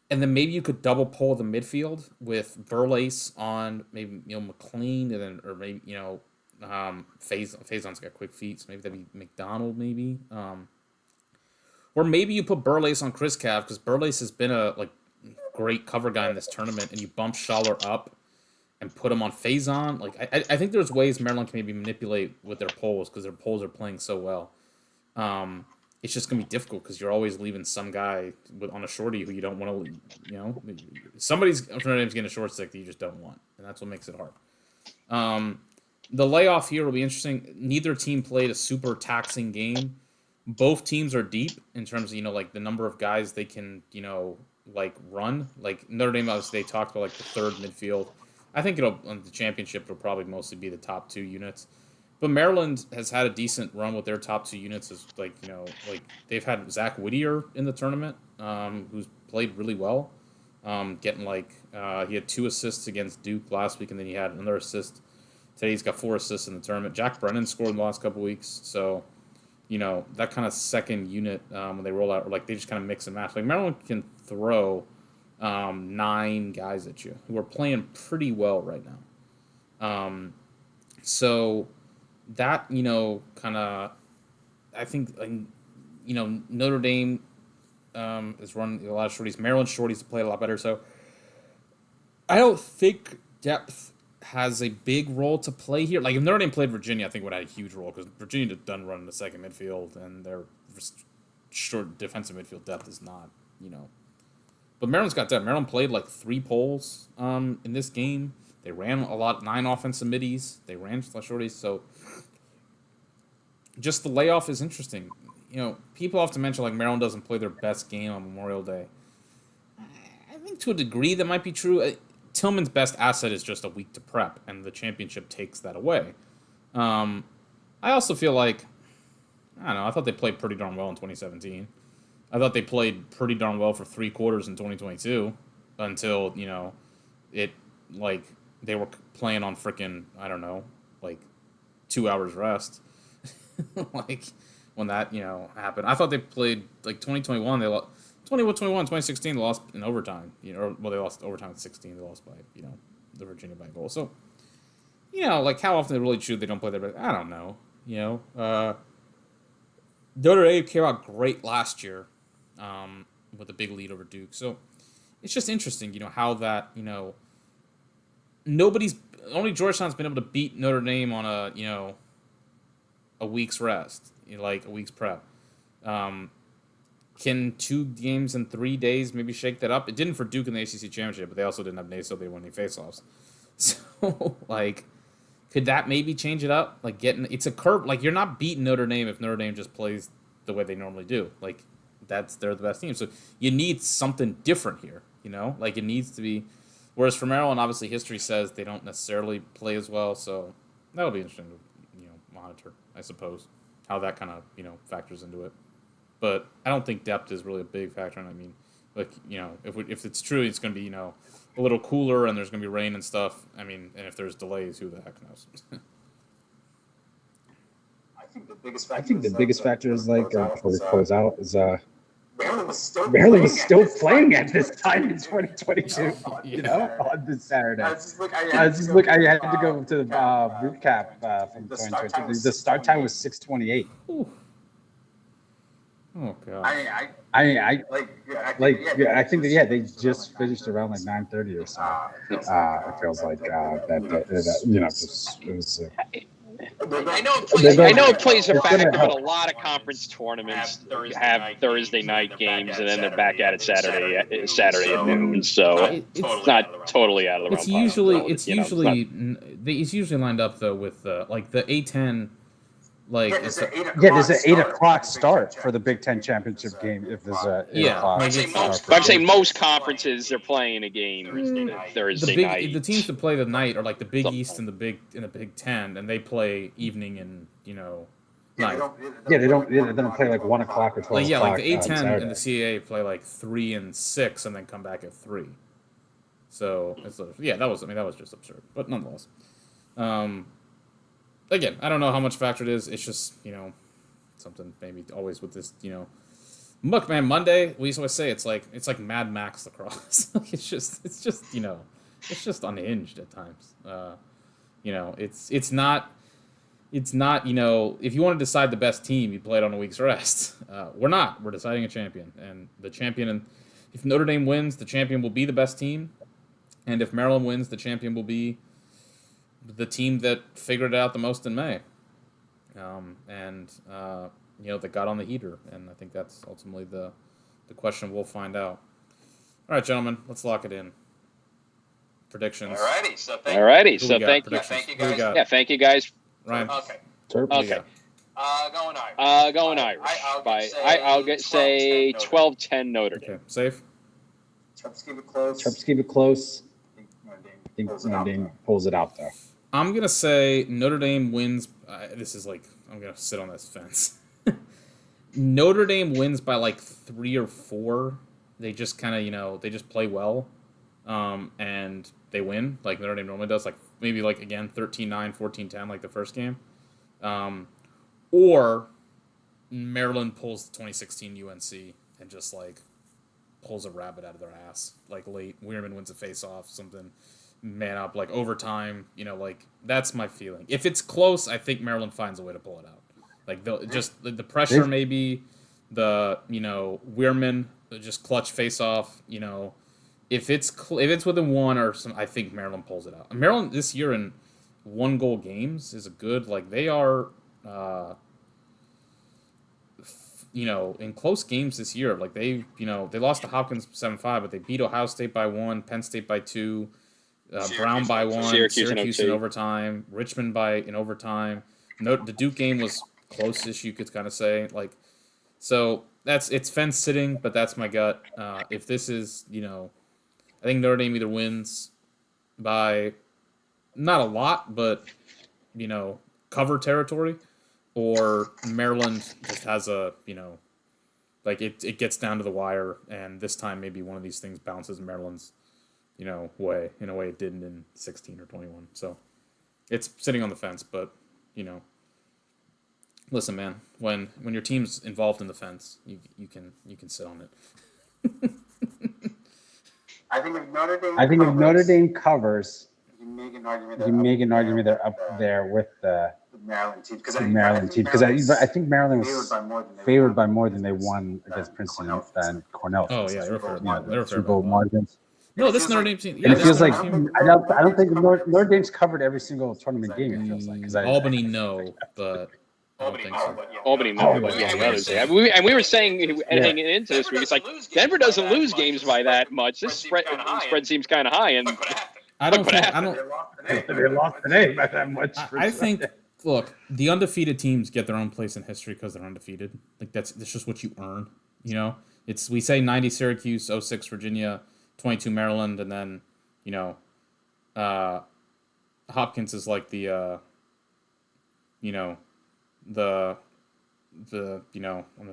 And then maybe you could double pole the midfield with Burlace on maybe McLean and then or maybe Faison's got quick feet, so maybe that'd be McDonald, maybe. Or maybe you put Burlace on Chris Cav because Burlace has been a great cover guy in this tournament, and you bump Schaller up and put him on Faison. I think there's ways Maryland can maybe manipulate with their polls because their polls are playing so well. It's just gonna be difficult because you're always leaving some guy on a shorty who you don't want to. Somebody's from Notre Dame's getting a short stick that you just don't want, and that's what makes it hard. The layoff here will be interesting. Neither team played a super taxing game. Both teams are deep in terms of, the number of guys they can, run. Like, Notre Dame, obviously, they talked about, the third midfield. I think on the championship, it'll probably mostly be the top 2 units. But Maryland has had a decent run with their top 2 units. They've had Zach Whittier in the tournament, who's played really well. He had 2 assists against Duke last week, and then he had another assist Today he's got 4 assists in the tournament. Jack Brennan scored in the last couple weeks, so that kind of second unit when they roll out, like they just kind of mix and match. Like Maryland can throw 9 guys at you who are playing pretty well right now. So that kind of, I think Notre Dame is running a lot of shorties. Maryland shorties play a lot better. So I don't think depth has a big role to play here. Like if Notre Dame played Virginia, I think it would have a huge role because Virginia doesn't run in the second midfield, and their short defensive midfield depth is not, But Maryland's got depth. Maryland played like 3 poles in this game. They ran a lot, 9 offensive middies. They ran shorties. So just the layoff is interesting. People often mention like Maryland doesn't play their best game on Memorial Day. I think to a degree that might be true. Tillman's best asset is just a week to prep, and the championship takes that away. I also feel like, I don't know, I thought they played pretty darn well in 2017. I thought they played pretty darn well for 3 quarters in 2022 until, it, like, they were playing on frickin', I don't know, like 2 hours rest. Like, when that, happened. I thought they played, like, 2021, they lost. 2016, they lost in overtime. They lost overtime at 16. They lost by, the Virginia by goal. So, like how often they really shoot, they don't play their best. I don't know. Notre Dame came out great last year with a big lead over Duke. So, it's just interesting, how that, only Georgetown's been able to beat Notre Dame on a week's rest, like a week's prep. Can 2 games in 3 days maybe shake that up? It didn't for Duke in the ACC Championship, but they also didn't have Naso. They won any faceoffs. So, like, could that maybe change it up? Like, it's a curve. Like, you're not beating Notre Dame if Notre Dame just plays the way they normally do. Like, they're the best team. So, you need something different here, Like, it needs to be. Whereas for Maryland, obviously, history says they don't necessarily play as well. So, that'll be interesting to, monitor, I suppose, how that kind of, factors into it. But I don't think depth is really a big factor. And I mean, like, if it's true, it's going to be, a little cooler and there's going to be rain and stuff. I mean, and if there's delays, who the heck knows? I think the biggest factor is like before we close out is Maryland was still playing at this time in 2022. On this Saturday. I had to go to the boot cap from 2022. The start time was 6:28. Oh god! I think that they just finished around like 9:30 or something. It feels like it was. I know it plays a factor, but a lot of conference tournaments have Thursday night games, and then they're back at it Saturday at noon. So it's not totally out of the realm. It's usually lined up though with like the A10. Like there's an 8:00 start for the Big Ten championship game. If there's a 8 o'clock. I'm saying most conferences they're playing a game Thursday night. The teams that play the night are like the Big East and the Big Ten, and they play evening and night. They don't play like 1 o'clock or 12 o'clock. Yeah, like the A10 and the CAA play like 3 and 6, and then come back at 3. So that was just absurd, but nonetheless. Again, I don't know how much factor it is. It's just, something maybe always with this, Look, man, Monday, we always say it's like Mad Max lacrosse. it's just unhinged at times. It's not, if you want to decide the best team, you play it on a week's rest. We're not. We're deciding a champion. And the champion, and if Notre Dame wins, the champion will be the best team. And if Maryland wins, the champion will be the team that figured it out the most in May, that got on the heater, and I think that's ultimately the question we'll find out. All right, gentlemen, let's lock it in. Predictions. Alrighty, so thank you. Thank you guys. Yeah, thank you guys. Ryan. Okay. Okay. Going Irish. Going Irish. I'll say 12-10 Notre Dame. Okay, safe. Terps keep it close. Terps keep it close. I think Notre Dame pulls it out though. I'm going to say Notre Dame wins. I'm going to sit on this fence. Notre Dame wins by like 3 or 4. They just kind of, they just play well. And they win, like Notre Dame normally does, like maybe like again 13-9, 14-10, like the first game, or Maryland pulls the 2016 UNC and just like pulls a rabbit out of their ass, like late. Weirman wins a face-off, something, man up, like overtime. Like that's my feeling. If it's close, I think Maryland finds a way to pull it out. Like just the pressure, maybe the Weirman just clutch face-off. If it's within one or some, I think Maryland pulls it out. Maryland this year in 1-goal games is a good, like they are. In close games this year, like they lost to Hopkins 7-5, but they beat Ohio State by 1, Penn State by 2, Brown by 1, Syracuse in overtime, Richmond in overtime. The Duke game was close-ish, you could kind of say. Like, so it's fence sitting, but that's my gut. If this is, I think Notre Dame either wins by not a lot, but cover territory. Or Maryland just has a, like it gets down to the wire, and this time maybe one of these things bounces Maryland's, way, in a way it didn't in 16 or 21. So it's sitting on the fence, but, listen, man, when your team's involved in the fence, you can sit on it. I think if Notre Dame covers, you make an argument they're up there with the Maryland team, because I think Maryland was favored by more than they won against Princeton and Cornell. Oh yeah, they're fair. Super Bowl margins. No, this Notre Dame team. Yeah, and it feels like I don't think Notre Dame's covered every single tournament game. It feels like Albany but I don't think so. Albany no, but yeah, the others. Yeah. We were saying heading into this week, it's like Denver doesn't lose games by that much. This spread seems kind of high, and I don't. They lost today by that much. I think. Look, the undefeated teams get their own place in history because they're undefeated. Like that's just what you earn. We say 90 Syracuse, 06 Virginia, 22 Maryland, and then Hopkins is like the I'm not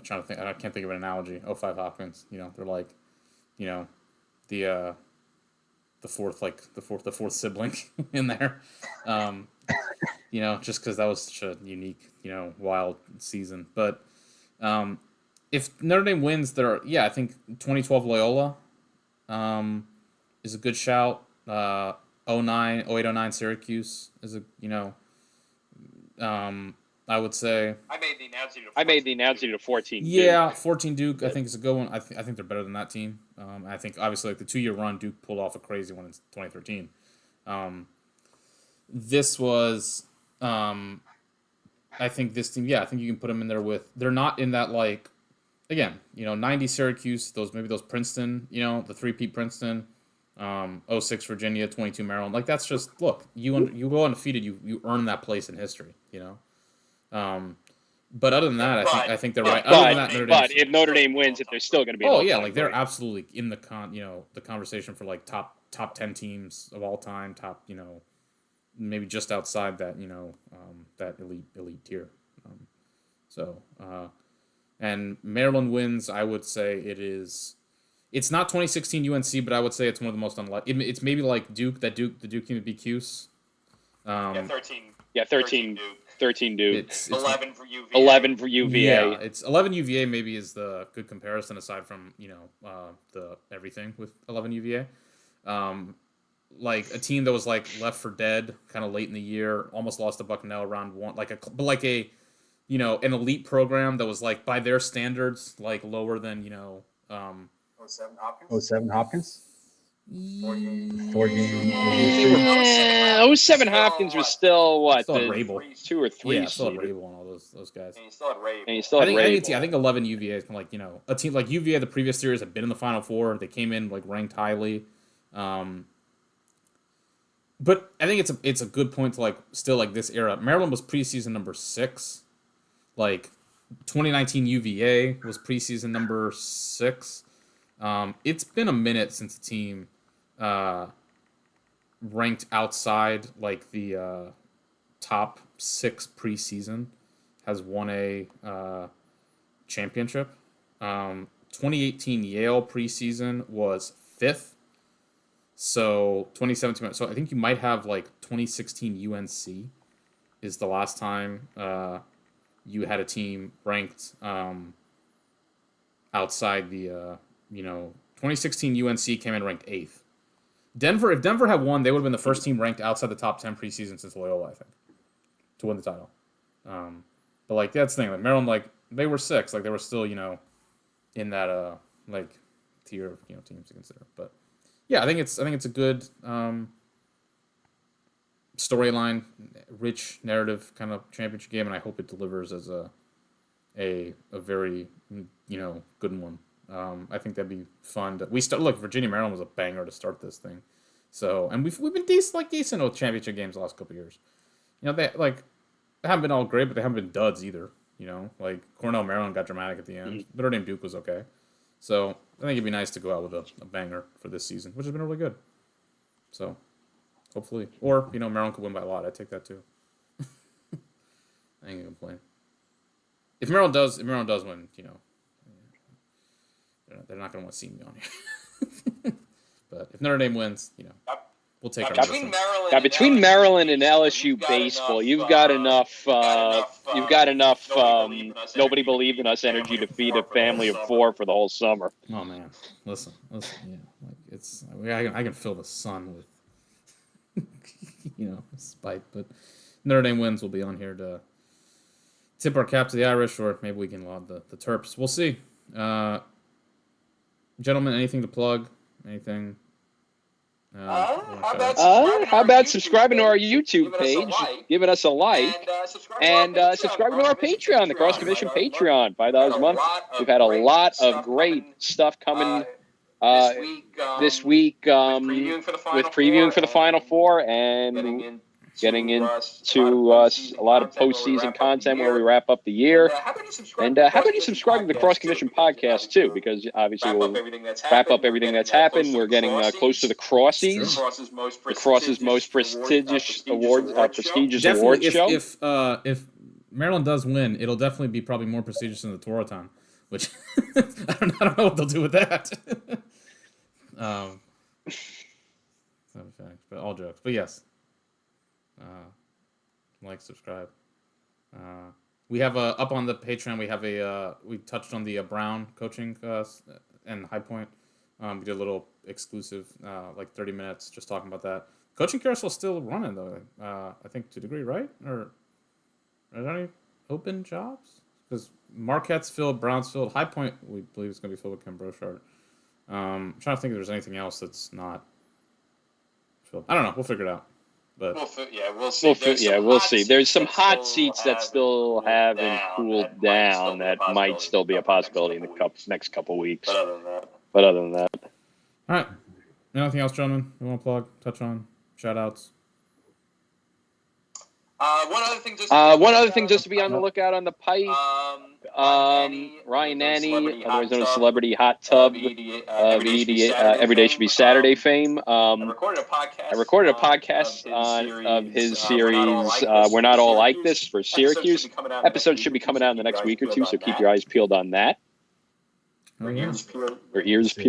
trying to think. I can't think of an analogy. 05 Hopkins. They're like the fourth sibling in there. Just because that was such a unique, wild season. But if Notre Dame wins, I think 2012 Loyola is a good shout. 08-09 Syracuse is I would say. I made the announcement to 14. Yeah, 14 Duke I think is a good one. I think they're better than that team. I think obviously like the 2-year run, Duke pulled off a crazy one in 2013. This was, I think this team. Yeah, I think you can put them in there with. They're not in that like, again, 90 Syracuse, those Princeton, the 3-peat Princeton, 06 Virginia, 22 Maryland. Like that's just look. You go undefeated, you earn that place in history. But other than that, I think they're right. But if Notre Dame wins, they're still going to be. Oh yeah, like they're absolutely in the the conversation for like top 10 teams of all time. Top maybe just outside that that elite tier. And Maryland wins. I would say it's not 2016 UNC, but I would say it's one of the most unlikely. It's maybe like Duke. The Duke team would be Cuse. 13. Yeah, 13 Duke. It's 11 for UVA. 11 for UVA. Yeah, it's 11 UVA maybe is the good comparison aside from the everything with 11 UVA. Like a team that was like left for dead kind of late in the year, almost lost to Bucknell round 1, an elite program that was like by their standards like lower than 07 Hopkins. 07 Hopkins. 4 games. 07 Hopkins was still what? Still Rabel. 2 or 3. Yeah, still had Rabel and all those guys. And you still had Rabel. I think 11 UVA is kind of like a team like UVA the previous series had been in the Final Four. They came in like ranked highly. But I think it's a good point to like still like this era. Maryland was preseason number 6. Like 2019 UVA was preseason number 6. It's been a minute since the team ranked outside like the top 6 preseason has won a championship. 2018 Yale preseason was 5th. So 2017. So I think you might have like 2016 UNC is the last time you had a team ranked outside the 2016 UNC came in ranked 8th. Denver, if Denver had won, they would have been the first team ranked outside the top 10 preseason since Loyola, I think, to win the title. But like that's the thing, like Maryland, like they were 6, like they were still in that like tier of teams to consider. But yeah, I think it's a good storyline, rich narrative kind of championship game, and I hope it delivers as a very good one. I think that'd be fun. Look, Virginia Maryland was a banger to start this thing. So, and we've been decent with championship games the last couple of years. They haven't been all great, but they haven't been duds either. Like Cornell Maryland got dramatic at the end. Notre Dame Duke was okay. So I think it'd be nice to go out with a banger for this season, which has been really good. So hopefully, or Maryland could win by a lot. I'd take that too. I ain't gonna complain. If Maryland does win, they're not gonna want to see me on here. But if Notre Dame wins, we'll take our between Maryland and LSU baseball, you've got enough. Nobody believed in us energy to feed a family of 4 for the whole summer. Oh man, listen, yeah, like I can feel the sun with spite. But Notre Dame wins, we'll be on here to tip our cap to the Irish, or maybe we can laud the Terps. We'll see. Gentlemen, anything to plug? Anything? How about subscribing to our YouTube page, giving us a like, and subscribing to our Patreon, the Crosse Commission Patreon, $5 a month. We've had a lot of great stuff coming this week with previewing for the Final Four and getting into a lot of postseason content where we wrap up the year. And how about you subscribe to the Crosse Commission podcast too? Because obviously we'll wrap up everything that's happened. We're getting close to the Crosses, the Crosse's most prestigious awards show. If Maryland does win, it'll definitely be probably more prestigious than the Toroton, which I don't know what they'll do with that. But all jokes. But yes. Like, subscribe. We have up on the Patreon. We have we touched on the Brown coaching and High Point. We did a little exclusive, like 30 minutes, just talking about that. Coaching carousel still running though. I think to a degree, right? Or are there any open jobs? Because Marquette's filled, Brown's filled, High Point we believe is going to be filled with Ken Brochard. I'm trying to think if there's anything else that's not filled. I don't know. We'll figure it out. But we'll see. There's some hot seats that still haven't cooled down that might still be a possibility in the next couple weeks. But other than that. All right. Anything else, gentlemen, you want to plug, touch on, shout-outs? One other thing just to be on the lookout on the pipe. Ryan Nanny, otherwise known as Celebrity Hot Tub, Every Day Should Be Saturday fame. I recorded a podcast of his series, We're Not All Like This, for Syracuse. Episode should be coming out in the next week or two, so keep your eyes peeled on that. Ears peeled. Ears to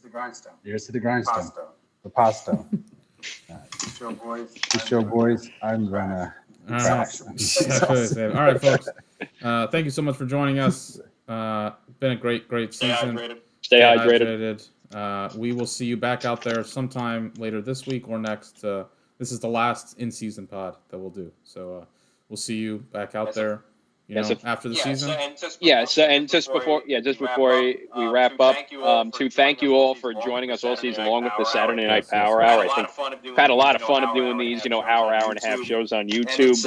the grindstone. Ears to the grindstone. The pasta. Show boys. I'm gonna. All right, folks. Thank you so much for joining us. Been a great season. Stay hydrated. We will see you back out there sometime later this week or next. This is the last in-season pod that we'll do. So we'll see you back out there. After the season. Just before we wrap up, to thank you all for joining us all season long with the Saturday Night Power Hour. I think we've had a lot of fun of doing these, hour and a half shows on YouTube.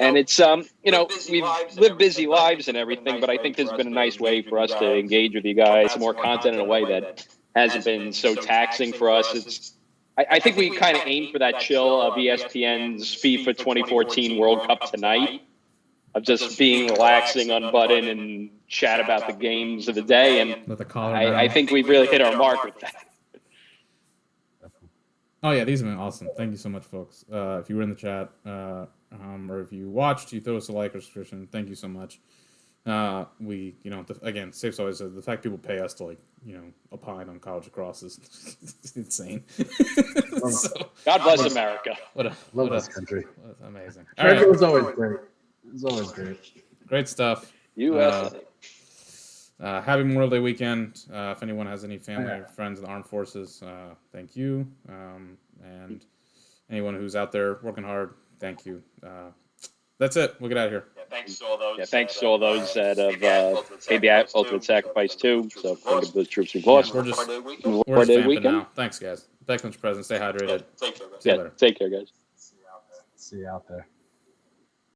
And it's, we've lived busy lives and everything, but I think this has been a nice way for us to engage with you guys, more content in a way that hasn't been so taxing for us. I think we kind of aimed for that chill of ESPN's FIFA 2014 World Cup Tonight, of just being relaxing, unbuttoned, and chat about the games of the day. And I think we've really hit our mark with that. Oh, yeah, these have been awesome. Thank you so much, folks. If you were in the chat or if you watched, you throw us a like or subscription. Thank you so much. We, again, Safe's always said the fact people pay us to opine on college lacrosse is insane. So, God bless America. Love this country. Amazing. All right, It was always great. It was always great. great stuff. USA. Happy Memorial Day weekend. If anyone has any family or friends in the armed forces, thank you. And anyone who's out there working hard, thank you. That's it. We'll get out of here. Thanks to all those that have paid the ultimate sacrifice too. So think of those troops we've lost. We're just Memorial Day vamping weekend. now. Thanks, guys. Thanks, Mr. President. Stay hydrated. See you Yeah, later. take care, guys. See you out there.